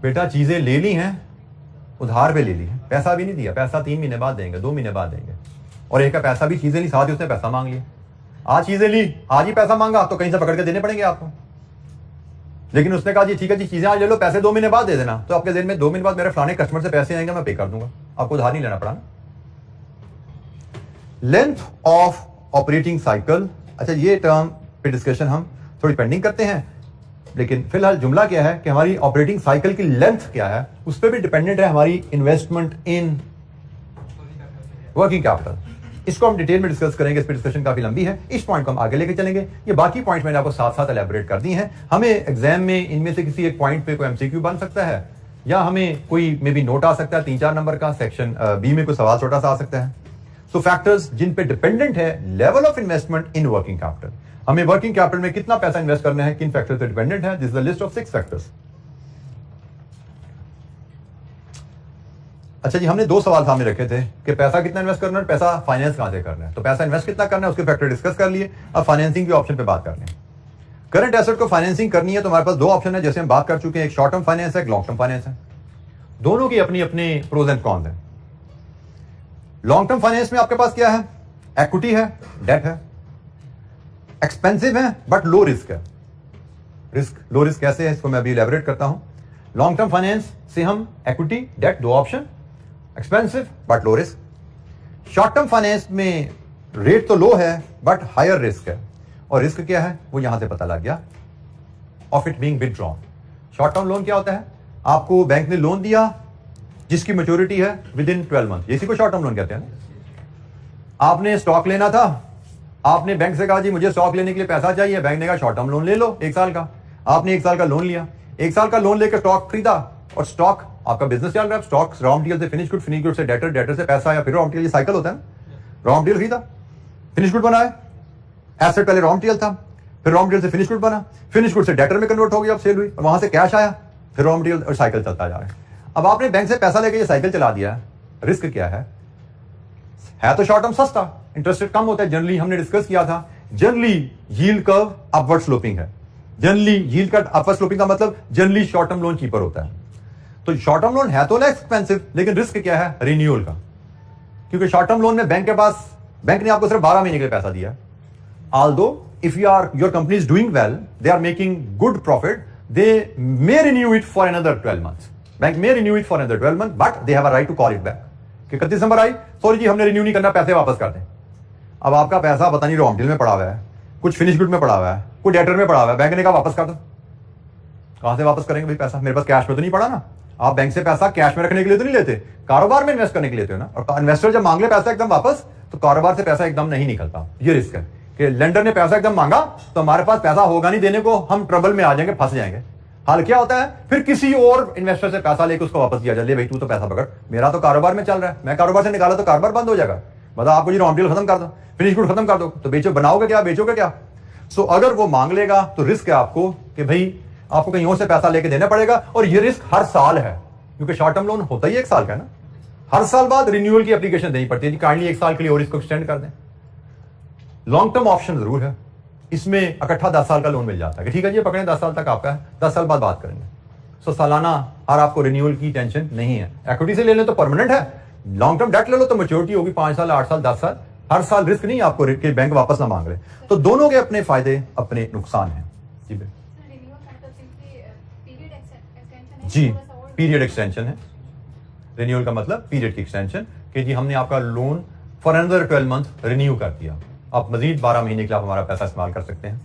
बेटा चीजें ले ली हैं, उधार पे ले ली है, पैसा भी नहीं दिया, पैसा 3 महीने बाद देंगे, 2 महीने बाद देंगे, और एक का पैसा भी चीजें ली, साथ ही उसने पैसा मांग लिया। आज चीजें ली, आज ही पैसा मांगा तो कहीं से पकड़ के देने पड़ेंगे आपको। लेकिन उसने कहा जी ठीक है जी चीजें आज ले लो, पैसे 2 महीने बाद दे देना, तो आपके दिन में 2 महीने बाद मेरे फलाने कस्टमर से पैसे आएंगे, मैं पे कर दूंगा, आपको उधार नहीं लेना पड़ा ना। लेंथ ऑफ ऑपरेटिंग साइकिल, अच्छा ये टर्म पे डिस्कशन हम थोड़ी पेंडिंग करते हैं, लेकिन फिलहाल जुमला क्या है कि हमारी ऑपरेटिंग साइकिल की लेंथ क्या है उस पर भी डिपेंडेंट है हमारी इन्वेस्टमेंट इन वर्किंग कैपिटल। इसको हम डिटेल में डिस्कस करेंगे, इस पर डिस्कशन काफी लंबी है, इस पॉइंट को हम आगे लेके चलेंगे। ये बाकी पॉइंट मैंने आपको साथ साथ एलैबोरेट कर दी हैं। हमें एग्जाम में इनमें से किसी एक पॉइंट पे कोई एमसीक्यू बन सकता है, या हमें कोई मे बी नोट आ सकता है 3-4 नंबर का, सेक्शन बी में कोई सवाल छोटा सा आ सकता है। सो फैक्टर्स जिन पे डिपेंडेंट है level of investment in working capital, हमें वर्किंग कैपिटल में कितना पैसा इन्वेस्ट करना है, किन फैक्टर्स पे डिपेंडेंट है। This is the list of 6 factors. अच्छा जी, हमने 2 सवाल सामने रखे थे कि पैसा कितना इन्वेस्ट करना है, पैसा फाइनेंस कहां से करना है। तो पैसा इन्वेस्ट कितना करना है उसके फैक्टर डिस्कस कर लिए, अब फाइनेंसिंग के ऑप्शन पे बात करनी है। करंट एसेट को फाइनेंसिंग करनी है तो हमारे पास 2 ऑप्शन है, जैसे हम बात कर चुके हैं, एक शॉर्ट टर्म फाइनेंस है, एक लॉन्ग टर्म फाइनेंस है। दोनों की अपनी अपनी प्रोज एंड कॉन्स है। लॉन्ग टर्म फाइनेंस में आपके पास क्या है, इक्विटी है, डेट है, एक्सपेंसिव है बट लो रिस्क है। लो रिस्क कैसे है इसको मैं अभी इलैबोरेट करता हूं। लॉन्ग टर्म फाइनेंस से हम equity, debt 2 option, expensive but low risk. Short term finance में रेट तो लो है बट हायर रिस्क है, और रिस्क क्या है वो यहां से पता लग गया, of it being withdrawn. Short term loan क्या होता है, आपको बैंक ने लोन दिया जिसकी मैच्योरिटी है विद इन 12 मंथ, इसी को शॉर्ट टर्म लोन कहते हैं। आपने स्टॉक लेना था, आपने बैंक से कहा जी मुझे स्टॉक लेने के लिए पैसा चाहिए, बैंक ने कहा शॉर्ट टर्म लोन ले लो 1 साल का। आपने 1 साल का लोन लिया, 1 साल का लोन लेकर स्टॉक खरीदा, और स्टॉक आपका बिजनेस चल रहा है, स्टॉक रॉ मटेरियल से फिनिश गुड से डेटर, डेटर से पैसा आया, फिर रॉ मटेरियल साइकिल होता है ना, रॉ मटेरियल खरीदा, फिनिश गुड बनाया, एसेट पहले रॉ मटेरियल था, फिर रॉ मटेरियल से फिनिश गुड बना, फिनिश गुड से डेटर में कन्वर्ट हो गया, अब सेल हुई, और वहां से कैश आया, फिर रॉ मटेरियल और साइकिल चलता जा रहा है। अब आपने बैंक से पैसा लेके ये साइकिल चला दिया, रिस्क क्या है तो शॉर्ट टर्म सस्ता, इंटरेस्ट रेट कम होता है, जनरली हमने डिस्कस किया था, generally yield curve upward sloping है। Generally yield curve upward sloping का मतलब generally short term loan cheaper होता है। तो शॉर्ट टर्म लोन है तो एक्सपेंसिव, लेकिन रिस्क क्या है, रिन्यूअल का, क्योंकि शॉर्ट टर्म लोन में बैंक ने आपको सिर्फ 12 महीने के लिए पैसा दिया। Although if your company is doing well, they are making good profit, they may renew it for another 12 months. Bank may renew it for another 12 month, but they have a right to call it back कि 31 दिसंबर आई, सॉरी जी हमने रिन्यू नहीं करना, पैसे वापस कर दें। अब आपका पैसा पता नहीं रॉ मटेरियल में पड़ा हुआ है, कुछ फिनिश गुड में पड़ा हुआ है, कुछ डेटर में पड़ा हुआ है, बैंक ने कहा वापस कर दो। कहां से वापस करेंगे भाई पैसा, मेरे पास कैश में तो नहीं पड़ा ना। आप बैंक से पैसा कैश में रखने के लिए तो नहीं लेते, कारोबार में इन्वेस्ट करने के लिए लेते हो ना। और इन्वेस्टर जब मांग ले पैसा एकदम वापस, तो कारोबार से पैसा एकदम नहीं निकलता। ये रिस्क है कि लेंडर ने पैसा एकदम मांगा तो हमारे पास पैसा होगा नहीं देने को, हम ट्रबल में आ जाएंगे, फंस जाएंगे। हाल क्या होता है, फिर किसी और इन्वेस्टर से पैसा लेकर उसको वापस दिया जाए, ले भाई तू तो पैसा पकड़, मेरा तो कारोबार में चल रहा है, मैं कारोबार से निकाला तो कारोबार बंद हो जाएगा, मतलब आपको जी रॉ मटेरियल खत्म कर दो, फिनिश गुड खत्म कर दो, तो बेचो, बनाओगे क्या, बेचोगे क्या। सो अगर वो मांग लेगा तो रिस्क है आपको कि भाई आपको कहीं और से पैसा लेके देना पड़ेगा, और ये रिस्क हर साल है, क्योंकि शॉर्ट टर्म लोन होता ही 1 साल का ना, हर साल बाद रिन्यूअल की एप्लीकेशन देनी पड़ती है, काइंडली 1 साल के लिए और इसको एक्सटेंड कर दें। लॉन्ग टर्म ऑप्शन जरूर है, इसमें इकट्ठा 10 साल का लोन मिल जाता है कि ठीक है जी पकड़े 10 साल तक आपका है, 10 साल बाद बात करेंगे। सो सालाना और आपको रिन्यूअल की टेंशन नहीं है। इक्विटी से ले लें तो परमानेंट है, लॉन्ग टर्म डेट ले लो तो मैच्योरिटी होगी 5 साल, 8 साल, 10 साल, हर साल रिस्क नहीं आपको कि बैंक वापस ना मांग ले। तो दोनों के अपने फायदे अपने नुकसान हैं। जी पीरियड एक्सटेंशन है, रिन्यूअल का मतलब पीरियड की एक्सटेंशन, कि जी हमने आपका loan for another 12 month renew कर दिया, आप मजीद 12 महीने के लिए आप हमारा पैसा इस्तेमाल कर सकते हैं।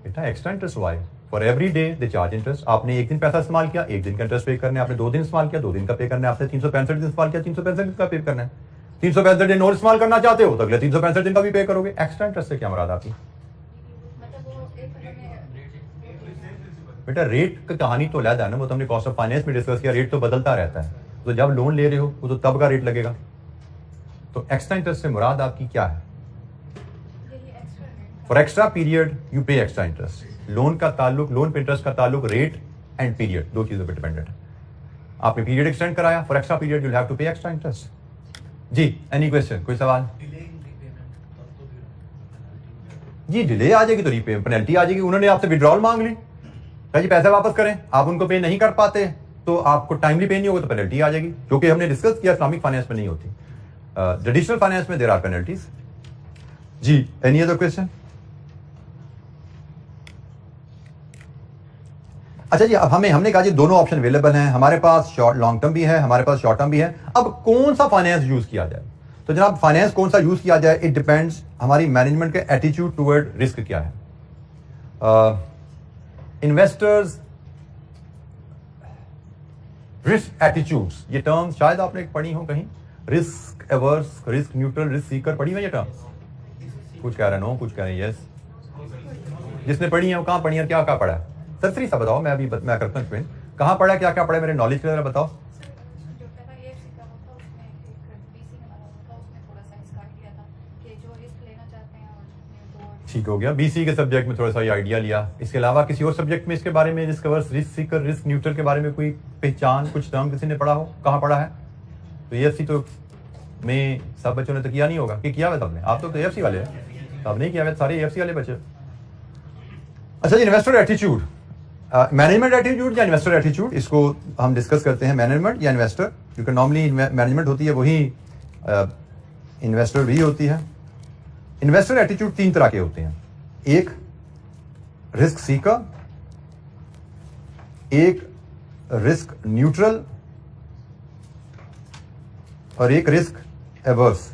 बेटा extra interest why, for every day they charge interest. आपने एक दिन पैसा इस्तेमाल किया, एक दिन का इंटरेस्ट पे करना है। आपने 2 दिन इस्तेमाल किया, 2 दिन का पे करना है। आपने 365 दिन इस्तेमाल किया, 365 दिन का पे करना है। 365 दिन और इस्तेमाल करना चाहते हो तो अगले 365 दिन का भी पे करोगे। एक्स्ट्रा इंटरेस्ट से क्या मुराद आपकी? बेटा रेट की कहानी तो अलग है ना, वो तो हमने कॉस्ट ऑफ फाइनेंस में डिस्कस किया। रेट तो बदलता रहता है, तो जब लोन ले रहे हो वो तो तब का रेट लगेगा। तो एक्स्ट्रा इंटरेस्ट से मुराद आपकी क्या है? फॉर एक्स्ट्रा पीरियड यू पे एक्स्ट्रा इंटरेस्ट। लोन का ताल्लुक, लोन पे इंटरेस्ट का ताल्लुक रेट एंड पीरियड, दो चीजों पर डिपेंडेंट है। आपने पीरियड एक्सटेंड कराया, for extra period you have to pay extra interest. जी, एनी क्वेश्चन, कोई सवाल? जी, डिले आ जाएगी तो रीपे पेनल्टी आ जाएगी। उन्होंने आपसे विड्रॉल मांग ली, कहा जी पैसे वापस करें, आप उनको पे नहीं कर पाते तो आपको टाइमली पे नहीं होगा तो पेनल्टी आ जाएगी, जो कि हमने डिस्कस किया इस्लामिक फाइनेंस में नहीं होती। ट्रेडिशनल फाइनेंस में देयर आर पेनल्टीज। जी, एनी अदर क्वेश्चन? अच्छा जी, अब हमने कहा जी दोनों ऑप्शन अवेलेबल हैं हमारे पास, शॉर्ट लॉन्ग टर्म भी है, हमारे पास शॉर्ट टर्म भी है। अब कौन सा फाइनेंस यूज किया जाए? तो जनाब फाइनेंस कौन सा यूज किया जाए, इट डिपेंड्स हमारी मैनेजमेंट के एटीट्यूड टुवर्ड रिस्क क्या है। इन्वेस्टर्स रिस्क एटीट्यूड्स, ये टर्म शायद आपने पढ़ी हो कहीं। Risk averse, risk neutral, risk Sikar, पढ़ी है ये टर्म? कुछ कह रहे नो, कुछ कह रहे यस। जिसने पढ़ी है वो कहाँ पढ़ी है, क्या पढ़ा है? सरसरी सा बताओ, मैं करता हूँ कहाँ पढ़ा, क्या क्या पढ़ा, मेरे नॉलेज के जरा बताओ। ठीक हो गया, बीसी के सब्जेक्ट में थोड़ा सा आइडिया लिया। इसके अलावा किसी और सब्जेक्ट में इसके बारे में, risk averse, risk Sikar, risk neutral के बारे में कोई पहचान, कुछ टर्म किसी ने पढ़ा हो, कहाँ पढ़ा है? तो एएफसी तो में सब बच्चों ने तो किया नहीं होगा, कि किया हुआ सबने? आप तो एएफसी वाले हैं, सब नहीं किया हुआ, सारे एएफसी वाले बच्चे। अच्छा जी, इन्वेस्टर एटीट्यूड, मैनेजमेंट एटीट्यूड या इन्वेस्टर एटीट्यूड, इसको हम डिस्कस करते हैं। मैनेजमेंट या इन्वेस्टर, क्योंकि नॉर्मली मैनेजमेंट होती है वही इन्वेस्टर भी होती है। इन्वेस्टर एटीट्यूड 3 तरह के होते हैं, एक रिस्क सीकर, एक रिस्क न्यूट्रल और एक रिस्क एवर्स।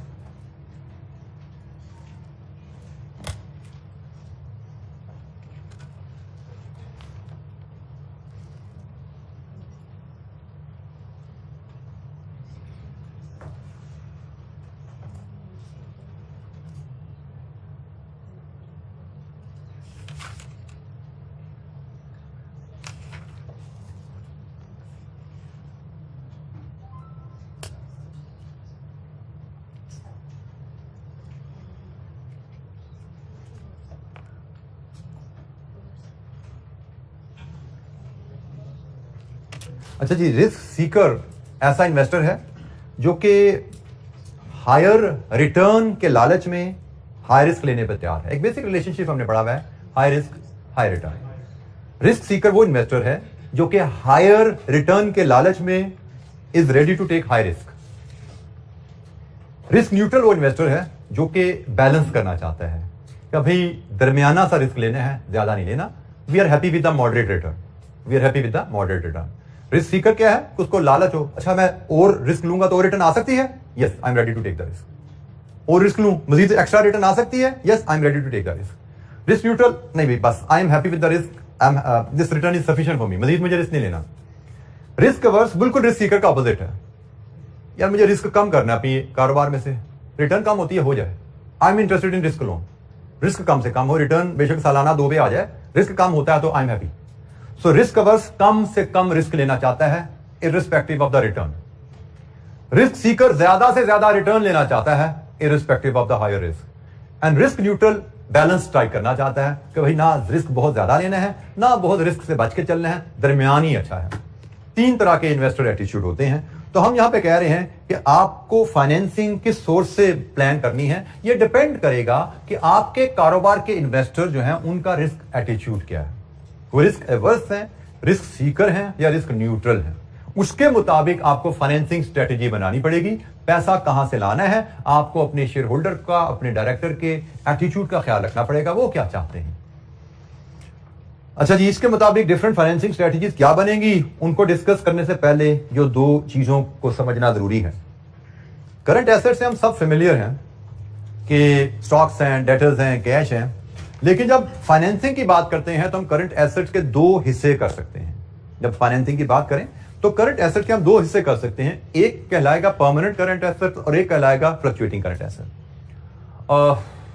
अच्छा जी, रिस्क सीकर ऐसा इन्वेस्टर है जो कि हायर रिटर्न के लालच में हाई रिस्क लेने पर तैयार है। एक बेसिक रिलेशनशिप हमने पढ़ा हुआ है, high risk high return. Risk Sikar वो इन्वेस्टर है जो कि हायर रिटर्न के लालच में is ready to take high risk. Risk neutral वो इन्वेस्टर है जो कि बैलेंस करना चाहता है कि भाई दरमियाना सा रिस्क लेना है, ज्यादा नहीं लेना। We are happy with the moderate return, we are happy with the moderate return. Risk seeker क्या है, उसको लालच हो, अच्छा मैं और रिस्क लूंगा तो और रिटर्न आ सकती है, yes I am ready to take the risk. और रिस्क लूं, मजीद एक्स्ट्रा रिटर्न आ सकती है, yes I am ready to take the risk. Risk neutral नहीं भाई, बस I am happy with the risk, this return is sufficient for me, मजीद मुझे रिस्क नहीं लेना। रिस्क अवर्स बिल्कुल रिस्क सीकर का ऑपोजिट है, यार मुझे रिस्क कम करना है अपनी कारोबार में से, रिटर्न कम होती है हो जाए, I am interested in risk loan, risk कम से कम हो, रिटर्न बेशक सालाना 2 पे आ जाए, रिस्क कम होता है तो I am happy. So risk averse कम से कम रिस्क लेना चाहता है irrespective of the return. Risk seeker ज्यादा से ज्यादा रिटर्न लेना चाहता है irrespective of the higher risk. And risk neutral balance try करना चाहता है कि भाई ना रिस्क बहुत ज्यादा लेना है, ना बहुत रिस्क से बच के चलना है, दरमियान ही अच्छा है। 3 तरह के इन्वेस्टर एटीट्यूड होते हैं। तो हम यहां पे कह रहे हैं कि आपको फाइनेंसिंग किस सोर्स से प्लान करनी है, यह डिपेंड करेगा कि आपके कारोबार के इन्वेस्टर जो हैं उनका रिस्क एटीट्यूड क्या है। वो रिस्क एवर्स हैं, रिस्क सीकर हैं या रिस्क न्यूट्रल हैं। उसके मुताबिक आपको फाइनेंसिंग स्ट्रेटेजी बनानी पड़ेगी। पैसा कहां से लाना है, आपको अपने शेयर होल्डर का, अपने डायरेक्टर के एटीट्यूड का ख्याल रखना पड़ेगा, वो क्या चाहते हैं। अच्छा जी, इसके मुताबिक डिफरेंट फाइनेंसिंग स्ट्रेटेजीज क्या बनेंगी, उनको डिस्कस करने से पहले जो 2 चीजों को समझना जरूरी है। करंट एसेट्स से हम सब फेमिलियर हैं कि स्टॉक्स हैं, डेटर्स हैं, कैश हैं, लेकिन जब फाइनेंसिंग की बात करते हैं तो हम करंट एसेट्स के दो हिस्से कर सकते हैं। जब फाइनेंसिंग की बात करें तो करंट एसेट के हम दो हिस्से कर सकते हैं, एक कहलाएगा परमानेंट करंट एसेट और एक कहलाएगा fluctuating current asset.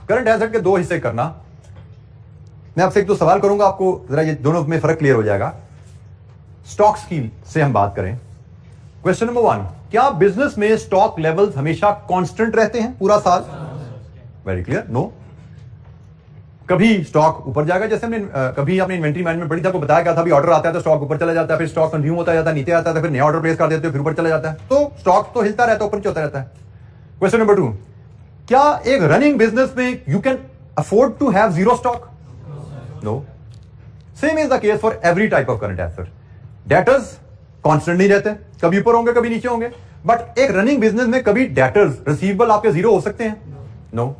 Current asset के दो हिस्से करना, मैं आपसे एक दो सवाल करूंगा, आपको जरा ये दोनों में फर्क क्लियर हो जाएगा। स्टॉक्स की से हम बात करें, क्वेश्चन नंबर 1, क्या बिजनेस में स्टॉक लेवल्स हमेशा कांस्टेंट रहते हैं पूरा साल? Very clear, no. कभी स्टॉक ऊपर जाएगा, जैसे हमने कभी आपने इन्वेंटरी मैनेजमेंट पढ़ी थी, आपको बताया गया था, अभी ऑर्डर आता है तो स्टॉक ऊपर चला जाता है, फिर स्टॉक कंज्यूम होता जाता है, नीचे आता है, फिर नया ऑर्डर प्लेस कर देते हो, फिर ऊपर चला जाता है। तो स्टॉक तो हिलता रहता है, ऊपर चलता रहता है। क्वेश्चन नंबर 2, क्या एक रनिंग बिजनेस में you can afford to have zero stock? No. Same is the case for every type of current asset. Debtors constant नहीं रहते, कभी ऊपर होंगे कभी नीचे होंगे, बट एक रनिंग बिजनेस में कभी डेटर्स रिसीवेबल आपके जीरो हो सकते हैं? No.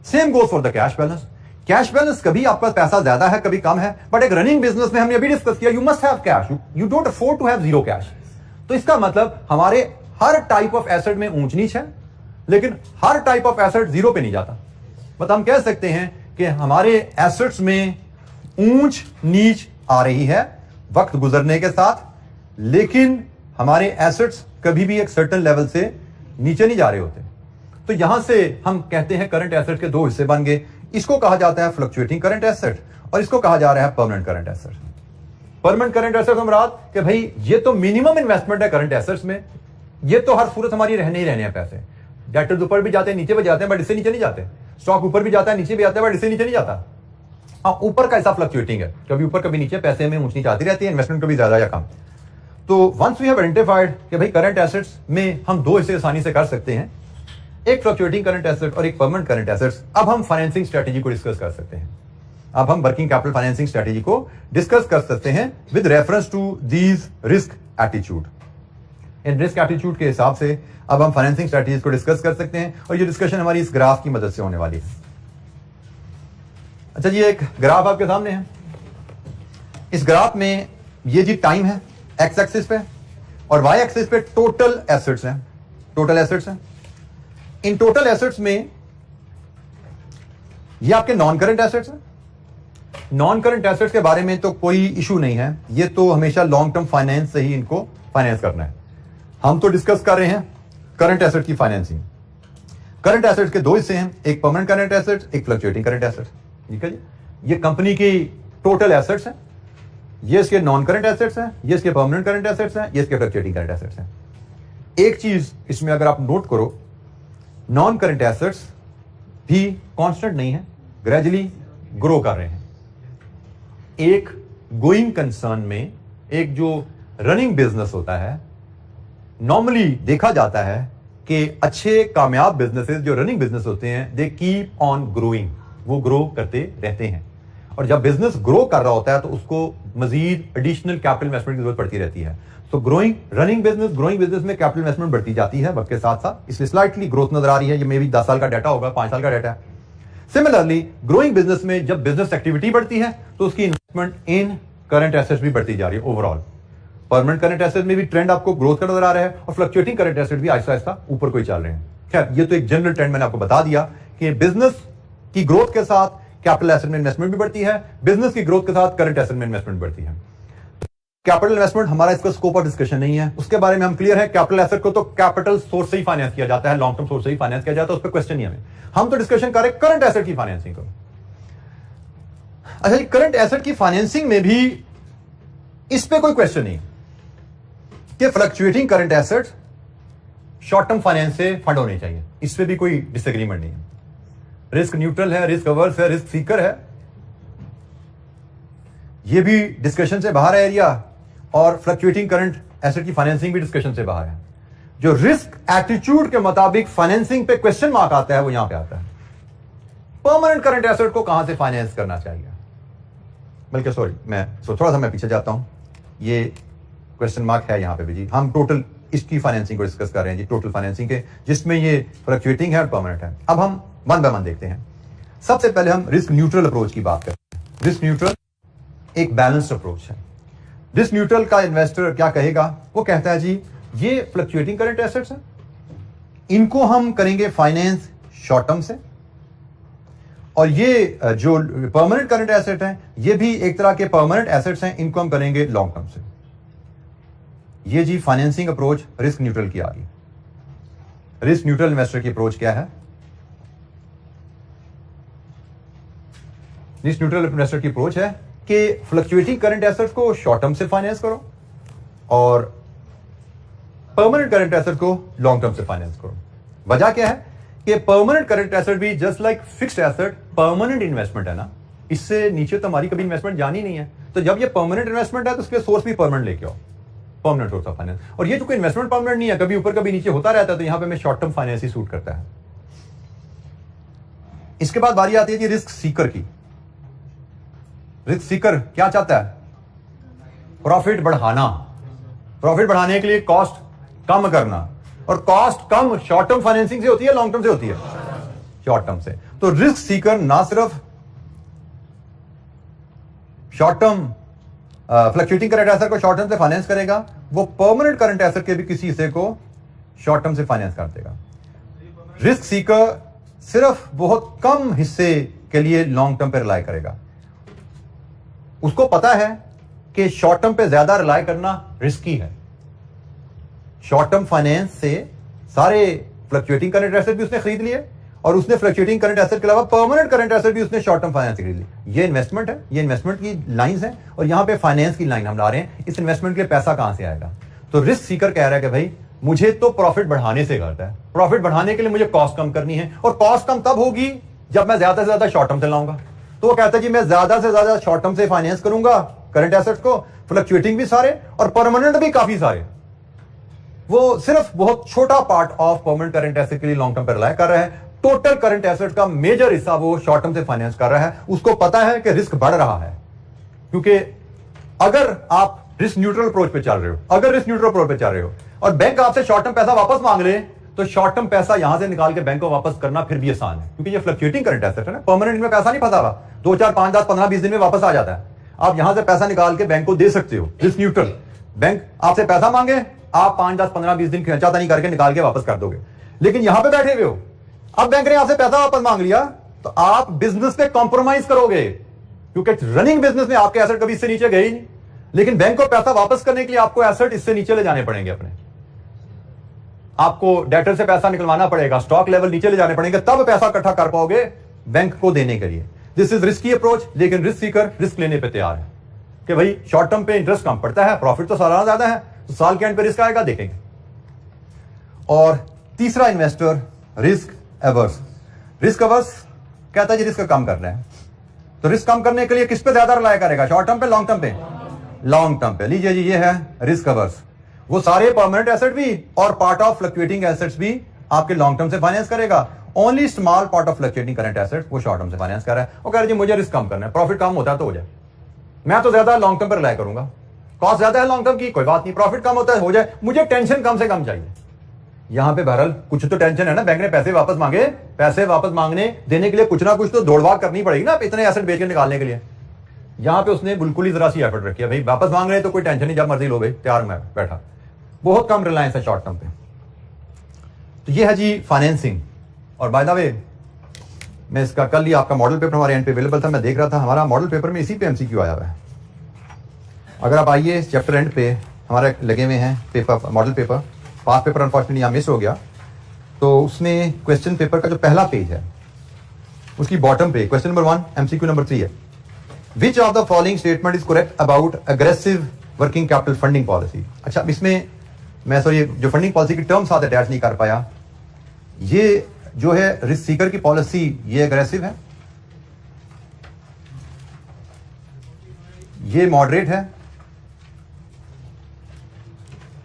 Same goes for the cash balance. Cash balance कभी आपका पैसा ज्यादा है कभी कम है, बट एक रनिंग बिजनेस में हमने अभी डिस्कस किया, you must have cash, you don't afford to have zero cash. तो इसका मतलब हमारे हर टाइप ऑफ एसेट में ऊंच नीच है, लेकिन हर टाइप ऑफ एसेट जीरो पे नहीं जाता। मतलब हम कह सकते हैं कि हमारे एसेट्स में ऊंच नीच आ रही है वक्त गुजरने के साथ, लेकिन हमारे एसेट्स कभी भी एक सर्टेन लेवल से नीचे नहीं जा रहे होते। तो यहां से हम कहते हैं करंट एसेट के दो हिस्से बन गए, इसको कहा जाता है फ्लक्चुएटिंग करंट एसेट और इसको कहा जा रहा है permanent current asset. Permanent current asset से मुराद कि भाई ये तो मिनिमम इन्वेस्टमेंट है करंट एसेट्स में, ये तो हर सूरत हमारी रहने ही रहने हैं पैसे। डेटर्स ऊपर भी जाते हैं नीचे भी जाते हैं, बट इससे नीचे नहीं जाते। स्टॉक ऊपर भी जाता है नीचे भी आता है, बट इससे नीचे नहीं जाता। हाँ, ऊपर का हिस्सा फ्लक्चुएटिंग है, कभी ऊपर कभी नीचे, पैसे में ऊंच नीच आती रहती है, इन्वेस्टमेंट कभी ज्यादा या कम। तो वंस वी हैव आइडेंटिफाइड कि भाई करंट एसेट्स में हम दो हिस्से आसानी से कर सकते हैं, एक फ्लक्चुएटिंग करंट एसेट और एक परमानेंट करंट एसेट्स, अब हम फाइनेंसिंग स्ट्रेटेजी को डिस्कस कर सकते हैं। अब हम वर्किंग कैपिटल फाइनेंसिंग स्ट्रेटेजी को डिस्कस कर सकते हैं with reference to these risk attitude. इन रिस्क एटीट्यूड के हिसाब से अब हम फाइनेंसिंग स्ट्रेटेजीज को डिस्कस कर सकते हैं और ये डिस्कशन हमारी इस ग्राफ की मदद से होने वाली है। अच्छा जी, एक ग्राफ आपके सामने है। इस ग्राफ में ये जी टाइम है एक्स एक्सिस पे और वाई एक्सिस पे टोटल एसेट्स हैं, टोटल एसेट्स हैं। इन टोटल एसेट्स में ये आपके नॉन करंट एसेट्स हैं। नॉन करंट एसेट्स के बारे में तो कोई इशू नहीं है, ये तो हमेशा लॉन्ग टर्म फाइनेंस से ही इनको फाइनेंस करना है। हम तो डिस्कस कर रहे हैं करंट एसेट की फाइनेंसिंग। करंट एसेट्स के दो हिस्से हैं, एक परमानेंट करंट एसेट, एक फ्लक्चुएटिंग करंट एसेट। ठीक है जी, ये कंपनी की टोटल एसेट्स हैं, ये इसके नॉन करंट एसेट्स हैं, ये इसके परमानेंट करंट एसेट्स हैं, ये इसके फ्लक्चुएटिंग करंट एसेट्स हैं। एक चीज इसमें अगर आप नोट करो, नॉन करंट एसेट्स भी कांस्टेंट नहीं है, ग्रेजुअली ग्रो कर रहे हैं। एक गोइंग कंसर्न में, एक जो रनिंग बिजनेस होता है, नॉर्मली देखा जाता है कि अच्छे कामयाब बिजनेसेस जो रनिंग बिजनेस होते हैं, दे कीप ऑन ग्रोइंग, वो ग्रो करते रहते हैं। और जब बिजनेस ग्रो कर रहा होता है तो उसको मजीद एडिशनल कैपिटल इन्वेस्टमेंट की जरूरत पड़ती रहती है। तो ग्रोइंग रनिंग बिजनेस में कैपिटल इन्वेस्टमेंट बढ़ती जाती है वक्त के साथ साथ, इसलिए स्लाइटली ग्रोथ नजर आ रही है। ये मे भी 10 साल का डाटा होगा, 5 साल का डाटा है। सिमिलरली ग्रोइंग बिजनेस में जब बिजनेस एक्टिविटी बढ़ती है तो उसकी इन्वेस्टमेंट इन करंट एसेट्स भी बढ़ती जा रही है ओवरऑल। परमानेंट करंट एसेट में भी ट्रेंड आपको ग्रोथ का नजर आ रहा है और फ्लक्चुएटिंग करंट एसेट भी आहिस्ता आहिस्ता ऊपर को ही चल रहे हैं। खैर, ये तो एक जनरल ट्रेंड मैंने आपको बता दिया कि बिजनेस की ग्रोथ के साथ कैपिटल एसेट में इन्वेस्टमेंट भी बढ़ती है, बिजनेस की ग्रोथ के साथ करंट एसेट में इन्वेस्टमेंट बढ़ती है। कैपिटल इन्वेस्टमेंट हमारा इसका स्कोप ऑफ डिस्कशन नहीं है, उसके बारे में हम क्लियर है। कैपिटल एसेट को तो कैपिटल सोर्स से ही फाइनेंस किया जाता है, लॉन्ग टर्म सोर्स से ही फाइनेंस किया जाता है, उस पर क्वेश्चन नहीं हमें। हम तो डिस्कशन कर रहे हैं करंट एसेट की फाइनेंसिंग को। अच्छा जी, करंट एसेट की फाइनेंसिंग में भी इस पे कोई क्वेश्चन नहीं कि fluctuating current asset short term finance से फंड होने चाहिए, इस पे भी कोई डिसएग्रीमेंट नहीं है। रिस्क न्यूट्रल है, रिस्क अवर्स है, रिस्क सीकर है, ये भी डिस्कशन से बाहर है एरिया। और फ्लक्चुएटिंग करंट एसेट की फाइनेंसिंग भी डिस्कशन से बाहर है। जो रिस्क एटीट्यूड के मुताबिक फाइनेंसिंग पे क्वेश्चन मार्क आता है वो यहां पे आता है। परमानेंट करंट एसेट को कहां से फाइनेंस करना चाहिए, बल्कि सॉरी मैं थोड़ा सा मैं पीछे जाता हूं, ये क्वेश्चन मार्क है यहां पे भी जी। हम टोटल इसकी फाइनेंसिंग को डिस्कस कर रहे हैं जी, टोटल फाइनेंसिंग के, जिसमें ये फ्लक्चुएटिंग है और परमानेंट है। अब हम वन बाय वन देखते हैं। सबसे पहले हम रिस्क न्यूट्रल अप्रोच की बात करते हैं। रिस्क न्यूट्रल एक बैलेंस्ड अप्रोच है। रिस्क न्यूट्रल का इन्वेस्टर क्या कहेगा, वो कहता है जी ये फ्लक्चुएटिंग करंट एसेट्स हैं, इनको हम करेंगे फाइनेंस शॉर्ट टर्म से और ये जो परमानेंट करंट एसेट हैं, ये भी एक तरह के परमानेंट एसेट्स हैं, इनको हम करेंगे लॉन्ग टर्म से। ये जी फाइनेंसिंग अप्रोच रिस्क न्यूट्रल की आ गई। रिस्क न्यूट्रल इन्वेस्टर की अप्रोच क्या है? रिस्क न्यूट्रल इन्वेस्टर की अप्रोच है कि फ्लक्चुएटिंग करंट एसेट्स को शॉर्ट टर्म से फाइनेंस करो और परमानेंट करंट एसेट को लॉन्ग टर्म से फाइनेंस करो। वजह क्या है कि परमानेंट करंट एसेट भी just like fixed asset permanent investment है ना, इससे नीचे तो हमारी कभी इन्वेस्टमेंट जानी नहीं है। तो जब ये परमानेंट इन्वेस्टमेंट है तो उसके सोर्स भी परमानेंट लेके आओ, परमानेंट सोर्स ऑफ फाइनेंस। और ये जो इन्वेस्टमेंट परमानेंट नहीं है, कभी ऊपर कभी नीचे होता रहता है, तो यहां पे मैं शॉर्ट टर्म फाइनेंस ही सूट करता है। इसके बाद बारी आती है जी रिस्क सीकर की। रिस्क सीकर क्या चाहता है? प्रॉफिट बढ़ाना। प्रॉफिट बढ़ाने के लिए कॉस्ट कम करना, और कॉस्ट कम शॉर्ट टर्म फाइनेंसिंग से होती है, लॉन्ग टर्म से होती है? शॉर्ट टर्म से। तो रिस्क सीकर ना सिर्फ short term fluctuating current asset को शॉर्ट टर्म से फाइनेंस करेगा, वो परमानेंट करंट एसेट के भी किसी हिस्से को शॉर्ट टर्म से फाइनेंस कर देगा। रिस्क सीकर सिर्फ बहुत कम हिस्से के लिए लॉन्ग टर्म पे रिलाई करेगा। उसको पता है कि शॉर्ट टर्म पे ज्यादा रिलाई करना रिस्की है। शॉर्ट टर्म फाइनेंस से सारे फ्लक्चुएटिंग करंट एसेट भी उसने खरीद लिए, और उसने फ्लक्चुएटिंग करंट एसेट के अलावा परमानेंट करंट एसेट भी उसने शॉर्ट टर्म फाइनेंस से खरीद ली। ये इन्वेस्टमेंट है, ये इन्वेस्टमेंट की लाइंस है, और यहां पे फाइनेंस की लाइन हम ला रहे हैं। इस इन्वेस्टमेंट के लिए पैसा कहां से आएगा? तो रिस्क सीकर कह रहा है कि भाई मुझे तो प्रॉफिट बढ़ाने से करता है, प्रॉफिट बढ़ाने के लिए मुझे कॉस्ट कम करनी है, और कॉस्ट कम तब होगी जब मैं ज्यादा से ज्यादा शॉर्ट टर्म से लाऊंगा। तो वो कहता है जी मैं ज्यादा से ज्यादा शॉर्ट टर्म से फाइनेंस करूंगा करंट एसेट्स को, फ्लक्चुएटिंग भी सारे और परमानेंट भी काफी सारे। वो सिर्फ बहुत छोटा part of permanent current asset के लिए लॉन्ग टर्म पर रिलाई कर रहा है। टोटल करंट एसेट का मेजर हिस्सा वो शॉर्ट टर्म से फाइनेंस कर रहा है। उसको पता है कि रिस्क बढ़ रहा है, क्योंकि अगर आप रिस्क न्यूट्रल अप्रोच पे चल रहे हो, अगर रिस्क न्यूट्रल अप्रोच पे चल रहे हो और बैंक आपसे शॉर्ट टर्म पैसा वापस मांग ले, तो शॉर्ट टर्म पैसा यहां से निकाल के बैंक को वापस करना फिर भी आसान है, क्योंकि ये फ्लक्चुएटिंग करंट एसेट है ना, परमानेंट में पैसा नहीं फंसा हुआ, 2, 4, 5, 10, 15, 20 दिन में वापस आ जाता है। आप यहां से पैसा निकाल के बैंक को दे सकते हो। रिस्क न्यूट्रल, बैंक आपसे पैसा मांगे, आप 5, 10, 15, 20 दिन खर्चा नहीं करके निकाल के वापस कर दोगे। लेकिन यहां पे बैठे हुए हो, अब बैंक ने आपसे पैसा वापस मांग लिया, तो आप बिजनेस पे कॉम्प्रोमाइज करोगे, क्योंकि रनिंग बिजनेस में आपके एसेट कभी इससे नीचे गए ही नहीं। लेकिन बैंक को पैसा वापस करने के लिए आपको एसेट इससे नीचे ले जाने पड़ेंगे अपने, आपको डेटर से पैसा निकलवाना पड़ेगा, स्टॉक लेवल नीचे ले जाने पड़ेंगे, तब पैसा इकट्ठा कर पाओगे बैंक को देने के लिए। दिस इज रिस्की अप्रोच, लेकिन रिस्क सीकर रिस्क लेने पे तैयार है कि भाई शॉर्ट टर्म पे इंटरेस्ट कम पड़ता है, प्रॉफिट तो सालाना ज्यादा है, तो साल के एंड पे रिस्क आएगा, देखेंगे। और तीसरा investor risk averse. Risk averse कहता है जी रिस्क कम करना है, तो रिस्क कम करने के लिए किस पे ज्यादा रिलाई करेगा? शॉर्ट टर्म पे, लॉन्ग टर्म पे? लॉन्ग टर्म पे। लीजिए जी, ये है रिस्क एवर्स। वो सारे परमानेंट एसेट भी और पार्ट ऑफ फ्लक्चुएटिंग एसेट्स भी आपके लॉन्ग टर्म से फाइनेंस करेगा। Only small part of fluctuating current asset वो शॉर्ट टर्म से फाइनेंस कर रहा है। वो कह रहा है जी मुझे रिस्क कम करना है, प्रॉफिट कम होता है तो हो जाए, मैं तो ज्यादा लॉन्ग टर्म पर रिलाई करूंगा, कॉस्ट ज्यादा है लॉन्ग टर्म की, कोई बात नहीं, प्रॉफिट कम होता है हो जाए, मुझे टेंशन कम से कम चाहिए। यहां पे बहरहाल कुछ तो टेंशन है ना, बैंक ने पैसे वापस मांगे, पैसे वापस मांगने देने के लिए कुछ ना कुछ तो दौड़भाग करनी पड़ेगी ना इतने एसेट बेच के निकालने के लिए। यहां पे उसने बिल्कुल ही जरा सी एफर्ट रखी है, भाई वापस मांग रहे तो कोई टेंशन नहीं, जब मर्जी लो भाई, तैयार मैं बैठा। बहुत कम रिलायंस है शॉर्ट टर्म पे। तो ये है जी फाइनेंसिंग। और बाय द वे, मैं इसका कल ही आपका मॉडल पेपर हमारे एंड पे अवेलेबल था, मैं देख रहा था हमारा मॉडल पेपर में इसी पे एमसीक्यू आया हुआ है। अगर आप आइए इस चैप्टर एंड पे हमारे लगे हुए हैं पेपर, मॉडल पेपर, पास पेपर अनफॉर्चुनेटली यहाँ मिस हो गया, तो उसमें क्वेश्चन पेपर का जो पहला पेज है उसकी बॉटम पे क्वेश्चन नंबर 1 एमसीक्यू नंबर 3 है, which of the following statement is correct about aggressive working capital funding policy. अच्छा, इसमें मैं सो ये जो फंडिंग पॉलिसी की टर्म साथ अटैच नहीं कर पाया, ये जो है रिस्क सीकर की पॉलिसी ये एग्रेसिव है, ये मॉडरेट है,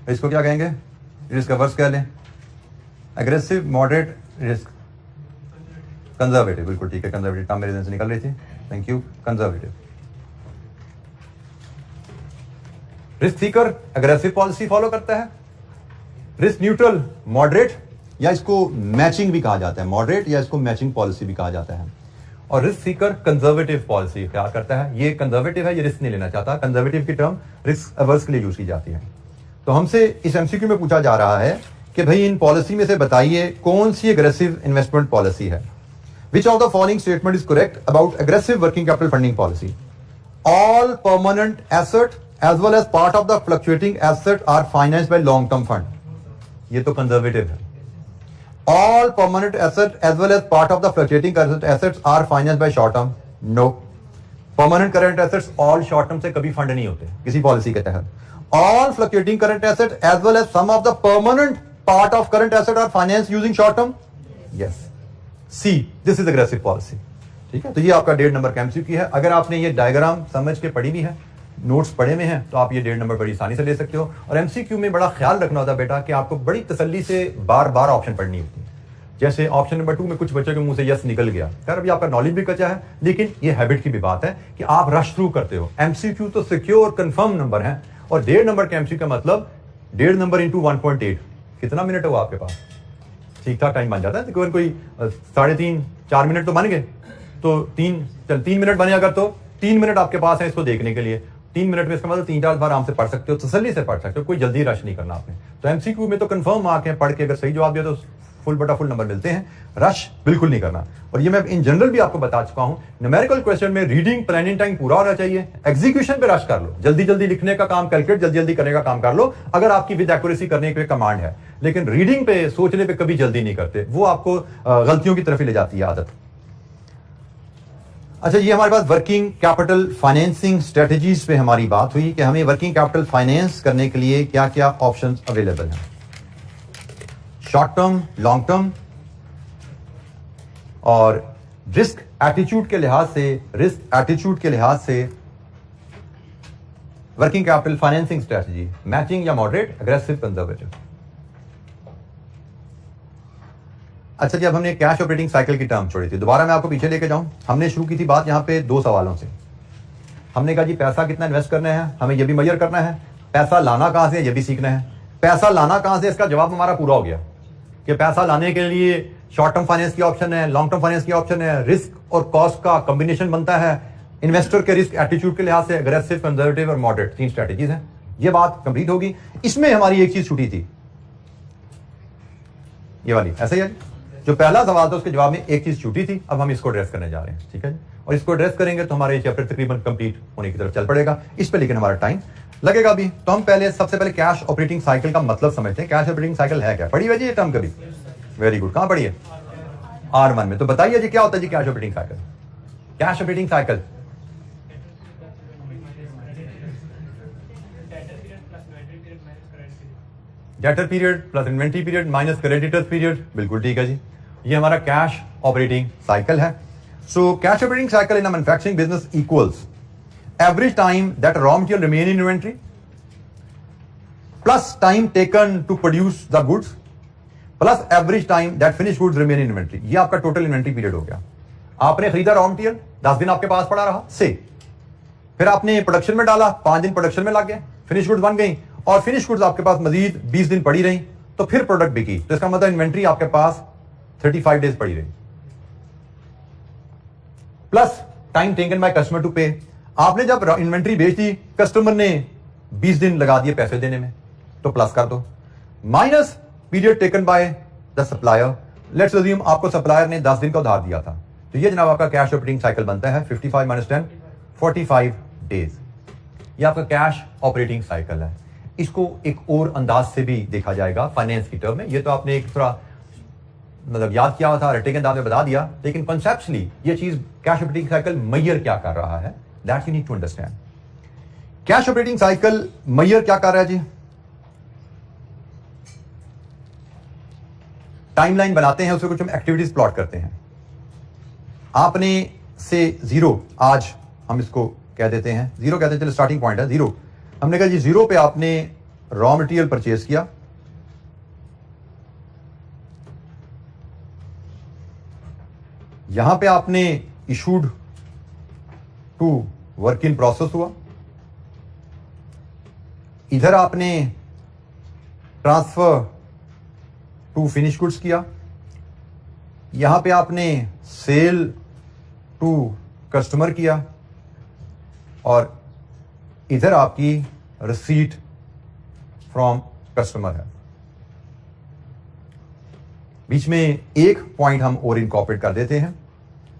इसको क्या कहेंगे? रिस्क अवर्स कह लें, एग्रेसिव, मॉडरेट, रिस्क कंजर्वेटिव। बिल्कुल ठीक है, कंजर्वेटिव टर्म मेरे दिन से निकल रही थी, thank you. Conservative. Risk Sikar aggressive policy follow करता है, रिस्क न्यूट्रल मॉडरेट, या इसको मैचिंग भी कहा जाता है, मॉडरेट या इसको मैचिंग पॉलिसी भी कहा जाता है। और रिस्क सीकर कंजर्वेटिव पॉलिसी इख्तियार करता है, ये कंजर्वेटिव है, ये रिस्क नहीं लेना चाहता। कंजर्वेटिव की टर्म रिस्क अवर्स के लिए यूज की जाती है। तो हमसे इस एमसीक्यू में पूछा जा रहा है कि भाई इन पॉलिसी में से बताइए कौन सी एग्रेसिव इन्वेस्टमेंट पॉलिसी है। Which of the following statement is correct about aggressive working capital funding policy? All permanent asset as well as part of the fluctuating asset are financed by long-term fund. ये तो conservative है. All permanent asset as well as part of the fluctuating assets are financed by short-term. No. Permanent current assets all short-term से कभी fund नहीं होते किसी policy के तहत. All fluctuating current assets as well as some of the permanent part of current asset are financed using short-term. Yes. C. This is aggressive policy. ठीक है, तो ये आपका 1.5 नंबर का एमसीक्यू की है. अगर आपने ये डायग्राम समझ के पढ़ी भी है, नोट्स पढ़े हुए हैं, तो आप ये 1.5 नंबर बड़ी आसानी से ले सकते हो. और एमसीक्यू में बड़ा ख्याल रखना होता है बेटा कि आपको बड़ी तसल्ली से बार बार ऑप्शन पढ़नी होती है. जैसे ऑप्शन नंबर 2 में कुछ बच्चों के मुंह से यस निकल गया, यार अभी आपका नॉलेज भी कच्चा है, लेकिन ये हैबिट की भी बात है कि आप रश थ्रू करते हो. एमसीक्यू तो सिक्योर कंफर्म नंबर है, और 1.5 नंबर के एमसीक्यू का मतलब 1.5 नंबर इंटू 1.8. कितना मिनट हुआ आपके पास? ठीक ठाक टाइम बन जाता है. तो कोई 3.5-4 मिनट तो बन गए, तो 3 मिनट बने अगर, तो 3 मिनट आपके पास है इसको देखने के लिए. 3 मिनट में इसका मतलब 3-4 बार आराम से पढ़ सकते हो, तसल्ली से पढ़ सकते हो, कोई जल्दी रश नहीं करना आपने. तो एमसीक्यू में तो कंफर्म मार्क है, पढ़ के अगर सही जवाब दिया तो फुल बटा फुल नंबर मिलते हैं. रश बिल्कुल नहीं करना. और ये मैं इन जनरल भी आपको बता चुका हूं, न्यूमेरिकल क्वेश्चन में रीडिंग प्लानिंग टाइम पूरा होना चाहिए. एग्जीक्यूशन पे रश कर लो, जल्दी जल्दी लिखने का काम, कैलकुलेट जल्दी जल्दी करने का काम कर लो अगर आपकी विद एक्यूरेसी करने के कमांड है. लेकिन रीडिंग पे, सोचने पे कभी जल्दी नहीं करते, वो आपको गलतियों की तरफ ही ले जाती है आदत. अच्छा, ये हमारे पास वर्किंग कैपिटल फाइनेंसिंग स्ट्रेटजीज पे हमारी बात हुई कि हमें वर्किंग कैपिटल फाइनेंस करने के लिए क्या क्या ऑप्शंस अवेलेबल हैं. शॉर्ट टर्म, लॉन्ग टर्म, और रिस्क एटीट्यूड के लिहाज से working capital financing strategy matching या मॉडरेट, अग्रेसिव, कंजर्वेटिव. अच्छा जी, अब हमने कैश ऑपरेटिंग साइकिल की टर्म छोड़ी थी. दोबारा मैं आपको पीछे लेके जाऊं. हमने शुरू की थी बात यहां पे 2 सवालों से. हमने कहा जी पैसा कितना इन्वेस्ट करना है, हमें यह भी मेजर करना है. पैसा लाना कहां से, यह भी सीखना है. पैसा लाना कहां से, इसका जवाब हमारा पूरा हो गया कि पैसा लाने के लिए शॉर्ट टर्म फाइनेंस की ऑप्शन है, लॉन्ग टर्म फाइनेंस की ऑप्शन है. रिस्क और कॉस्ट का कॉम्बिनेशन बनता है. इन्वेस्टर के रिस्क एटीट्यूड के लिहाज से अग्रेसिव, कंजर्वेटिव और मॉडरेट 3 स्ट्रेटजीज हैं. ये बात कंप्लीट होगी. इसमें हमारी एक चीज छूटी थी, ये वाली. ऐसा ही है, जो पहला सवाल था उसके जवाब में एक चीज छूटी थी. अब हम इसको एड्रेस करने जा रहे हैं. ठीक है जी, और इसको एड्रेस करेंगे तो हमारा ये चैप्टर तकरीबन कंप्लीट होने की तरफ चल पड़ेगा. इस पे लेकिन हमारा टाइम लगेगा भी. तो हम सबसे पहले कैश ऑपरेटिंग साइकिल का मतलब समझते हैं. कैश ऑपरेटिंग साइकिल है क्या? पढ़ी हुई जी ये टर्म कभी? Very good. कहां पढ़ी है? R1 में. तो बताइए जी क्या होता है जी cash operating cycle? Cash operating cycle debtor period plus inventory period minus creditors period. बिल्कुल ठीक है जी, ये हमारा कैश ऑपरेटिंग साइकिल है. So cash operating cycle in a manufacturing business equals average time that raw material remain in inventory plus time taken to produce the goods plus average time that finish goods remain in inventory. ये आपका टोटल इन्वेंट्री पीरियड हो गया. आपने खरीदा रॉ मटेरियल, 10 दिन आपके पास पड़ा रहा से, फिर आपने प्रोडक्शन में डाला, 5 दिन प्रोडक्शन में लग गए, फिनिश गुड्स बन गई, और फिनिश गुड्स आपके पास मजीद 20 दिन पड़ी रही, तो फिर प्रोडक्ट बिकी. तो इसका मतलब इन्वेंट्री आपके पास 35 डेज पड़ी रही plus time taken by customer to pay. आपने जब इन्वेंट्री बेच दी, कस्टमर ने 20 दिन लगा दिए पैसे देने में, तो प्लस कर दो, minus period taken by the supplier. Let's assume आपको सप्लायर ने 10 दिन का उधार दिया था, तो ये जनाब आपका कैश ऑपरेटिंग साइकिल बनता है 55 - 10 45 डेज. ये आपका कैश ऑपरेटिंग साइकिल है. इसको एक और अंदाज से भी देखा जाएगा फाइनेंस की टर्म में. ये तो आपने एक थोड़ा मतलब याद किया हुआ था, रटे के अंदाज में बता दिया, लेकिन कॉन्सेप्चुअली ये चीज कैश ऑपरेटिंग साइकिल मेजर क्या कर रहा है, that you need to understand. Cash operating cycle measure क्या कर रहा है जी? टाइमलाइन बनाते हैं, उसमें कुछ हम एक्टिविटीज प्लॉट करते हैं. आपने से 0, आज हम इसको कह देते हैं 0, कहते हैं चलो स्टार्टिंग पॉइंट है 0. हमने कहा जी 0 पे आपने रॉ मटेरियल परचेज किया, यहां पे आपने issued to work in process हुआ, इधर आपने ट्रांसफर टू फिनिश गुड्स किया, यहां पे आपने सेल टू कस्टमर किया, और इधर आपकी रिसीट फ्रॉम कस्टमर है. बीच में एक पॉइंट हम और इनकॉर्पोरेट कर देते हैं.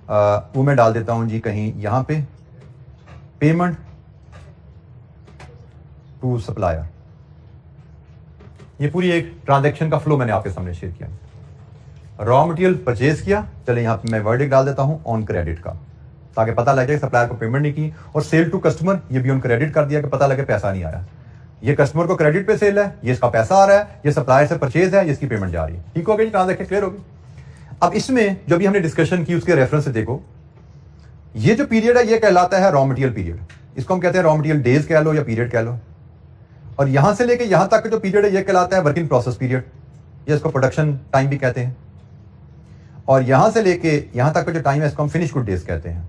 वो मैं डाल देता हूं जी कहीं यहां पे, पेमेंट टू सप्लायर। ये पूरी एक ट्रांजैक्शन का फ्लो मैंने आपके सामने शेयर किया। रॉ मटेरियल परचेज किया, चले यहां पे मैं वर्डिक डाल देता हूं ऑन क्रेडिट का, ताकि पता लगे सप्लायर को पेमेंट नहीं की। और सेल टू कस्टमर, ये भी ऑन क्रेडिट कर दिया कि पता लगे पैसा नहीं आया। ये कस्टमर को क्रेडिट पे सेल है, ये इसका पैसा आ रहा है, ये सप्लायर से परचेज है, इसकी पेमेंट जा रही है। ठीक हो गई, ट्रांजैक्शन क्लियर होगी। अब इसमें जो भी हमने डिस्कशन की उसके रेफरेंस से देखो, ये जो पीरियड है ये कहलाता है रॉ मटेरियल पीरियड। इसको हम कहते हैं रॉ मटेरियल डेज कह लो या पीरियड कह लो। और यहां से लेके यहां तक जो पीरियड है ये कहलाता है वर्क इन प्रोसेस पीरियड, ये इसको प्रोडक्शन टाइम भी कहते हैं। और यहां से लेके यहां तक का जो टाइम है इसको हम फिनिश गुड डेज कहते हैं।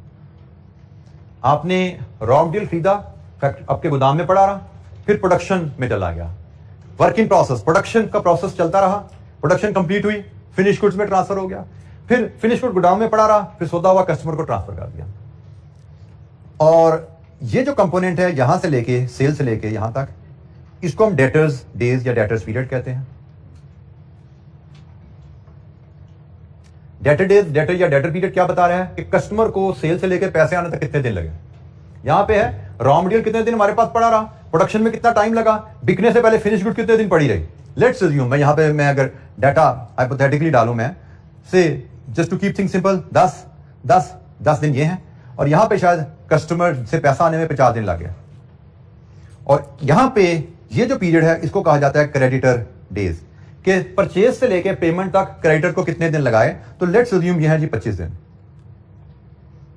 आपने रॉ मटेरियल खरीदा, आपके गोदाम में पड़ा रहा, फिर प्रोडक्शन में चला गया, वर्क इन प्रोसेस, प्रोडक्शन का प्रोसेस चलता रहा, प्रोडक्शन कंप्लीट हुई, फिनिश गुड्स में ट्रांसफर हो गया, फिर फिनिश गुड गोदाम में पड़ा रहा, फिर सौदा हुआ, कस्टमर को ट्रांसफर कर दिया। और ये जो कंपोनेंट है यहां से लेके सेल से लेके यहां तक, इसको हम डेटर्स डेज या डेटर्स पीरियड कहते हैं। डेटर डेज, डेटर या डेटर पीरियड क्या बता रहा है कि कस्टमर को सेल से लेके पैसे आने तक कितने दिन लगे। यहां पे है रॉ मटेरियल कितने दिन हमारे पास पड़ा रहा, प्रोडक्शन में कितना टाइम लगा, बिकने से पहले फिनिश गुड कितने दिन पड़ी रही। लेट्स अज्यूम मैं यहां पे मैं अगर डाटा हाइपोथेटिकली डालूं, मैं से just to keep things simple, 10 दिन ये हैं, और यहां पे शायद कस्टमर से पैसा आने में 50 दिन लग गया। और यहां पे ये जो पीरियड है इसको कहा जाता है क्रेडिटर डेज, कि परचेज से लेके पेमेंट तक क्रेडिटर को कितने दिन लगाए। तो लेट्स अज्यूम ये है जी 25 दिन।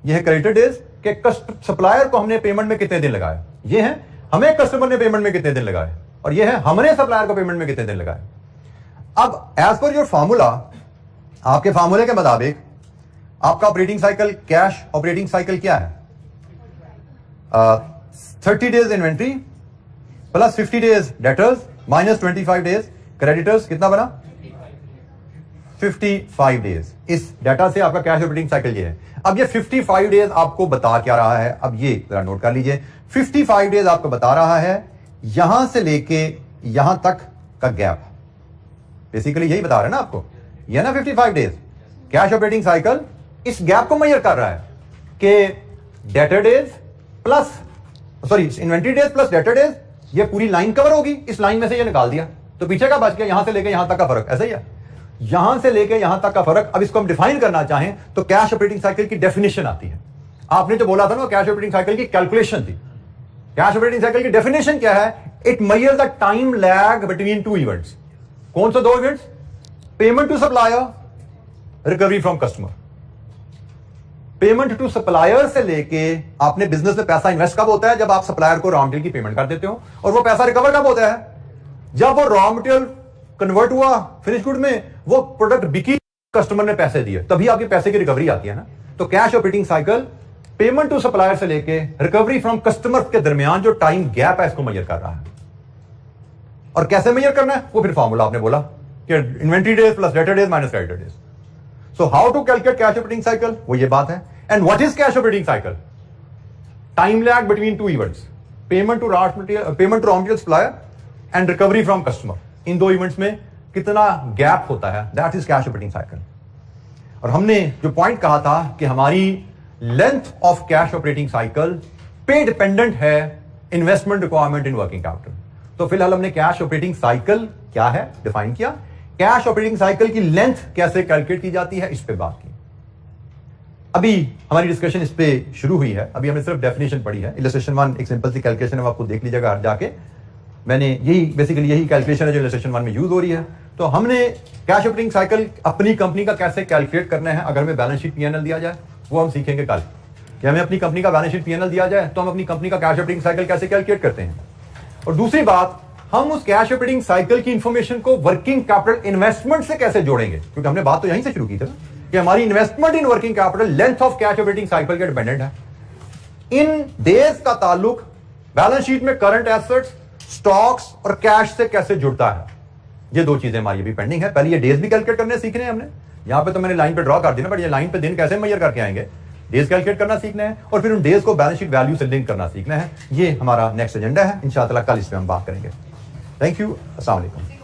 ये है क्रेडिटर डेज के सप्लायर को हमने पेमेंट में कितने दिन लगाए, ये है हमें कस्टमर ने पेमेंट में कितने दिन लगाए, और ये है हमने सप्लायर को पेमेंट में कितने दिन लगाए। अब एज पर योर फार्मूला, आपके फार्मूले के मुताबिक आपका operating cycle, cash operating cycle क्या है, 30 days inventory plus 50 days debtors minus 25 days creditors, कितना बना 55 डेज। इस डाटा से आपका कैश ऑपरेटिंग साइकिल ये है। अब ये 55 डेज आपको बता क्या रहा है, अब ये जरा नोट कर लीजिए। 55 डेज आपको बता रहा है यहां से लेके यहां तक का गैप, बेसिकली यही बता रहा है ना आपको, ये ना 55 डेज कैश ऑपरेटिंग साइकिल इस गैप को मेजर कर रहा है कि debtor days plus inventory days plus debtor days, ये पूरी लाइन कवर होगी, इस लाइन में से ये निकाल दिया तो पीछे का बच गया, यहां से लेके यहां तक का फर्क, ऐसा ही है, यहां से लेके यहां तक का फर्क। अब इसको हम डिफाइन करना चाहें तो कैश ऑपरेटिंग साइकिल की डेफिनेशन आती है। आपने जो बोला था ना कैश ऑपरेटिंग साइकिल की कैलकुलेशन थी। कैश ऑपरेटिंग साइकिल की डेफिनेशन क्या है, it measures the time lag between two events. कौन सा दो events, payment to supplier, recovery from customer. Payment to supplier से लेके आपने बिजनेस में पैसा इन्वेस्ट कब होता है, जब आप सप्लायर को रॉ मटेरियल की पेमेंट कर देते हो, और वो पैसा रिकवर कब होता है, जब वो रॉ मटेरियल कन्वर्ट हुआ फिनिश गुड में, वो प्रोडक्ट बिकी, कस्टमर ने पैसे दिए, तभी आपके पैसे की रिकवरी आती है ना। तो cash operating cycle payment to supplier से लेके रिकवरी फ्रॉम कस्टमर के दरमियान जो टाइम गैप है इसको मेजर कर रहा है। और कैसे मेजर करना है, वो फिर फॉर्मूला आपने बोला कि inventory days plus debtor days minus creditor days. So how to calculate cash operating cycle, वो ये बात है। And what is cash operating cycle, time lag between two events, payment to raw material supplier and recovery from customer. इन दो इवेंट्स में कितना गैप होता है, that is cash operating cycle. और हमने जो पॉइंट कहा था कि हमारी length of cash operating cycle पे डिपेंडेंट है investment requirement in working capital. तो फिलहाल हमने कैश ऑपरेटिंग साइकिल क्या है डिफाइन किया, कैश ऑपरेटिंग साइकिल की लेंथ कैसे कैलकुलेट की जाती है इस पे बात की। अभी हमारी डिस्कशन इस पे शुरू हुई है, अभी हमने सिर्फ डेफिनेशन पढ़ी है। इलस्ट्रेशन 1 एक सिंपल सी कैलकुलेशन है, आपको देख लीजिएगा जाके, मैंने यही कैलकुलेशन है जो इलस्ट्रेशन 1 में यूज हो रही है। तो हमने कैश ऑपरेटिंग साइकिल अपनी कंपनी का कैसे कैलकुलेट करना है, अगर हमें बैलेंस शीट पीएनएल दिया जाए वो हम सीखेंगे कल, कि हमें अपनी कंपनी का बैलेंस शीट पीएनएल दिया जाए तो हम अपनी कंपनी का कैश ऑपरेटिंग साइकिल कैसे कैलकुलेट करते हैं। और दूसरी बात, हम उस कैश ऑपरेटिंग साइकिल की इंफॉर्मेशन को वर्किंग कैपिटल इन्वेस्टमेंट से कैसे जोड़ेंगे, क्योंकि हमने बात तो यहीं से शुरू की थी ना कि हमारी investment in working capital length of cash operating cycle के डिपेंडेंट है। इन डेज का ताल्लुक बैलेंस शीट में करंट एसेट्स, स्टॉक्स और कैश से कैसे जुड़ता है, ये दो चीजें हमारी अभी पेंडिंग है। पहले ये डेज भी कैलकुलेट करने सीखने हैं हमने, यहां पे तो मैंने लाइन पे ड्रॉ कर दिया ना, बट ये लाइन पे दिन कैसे मेजर करके आएंगे, डेज कैलकुलेट करना सीखना है, और फिर उन डेज को बैलेंस शीट वैल्यू से लिंक करना सीखना है। ये हमारा नेक्स्ट एजेंडा है, इंशाअल्लाह कल इस पे हम बात करेंगे। थैंक यू, अस्सलाम वालेकुम।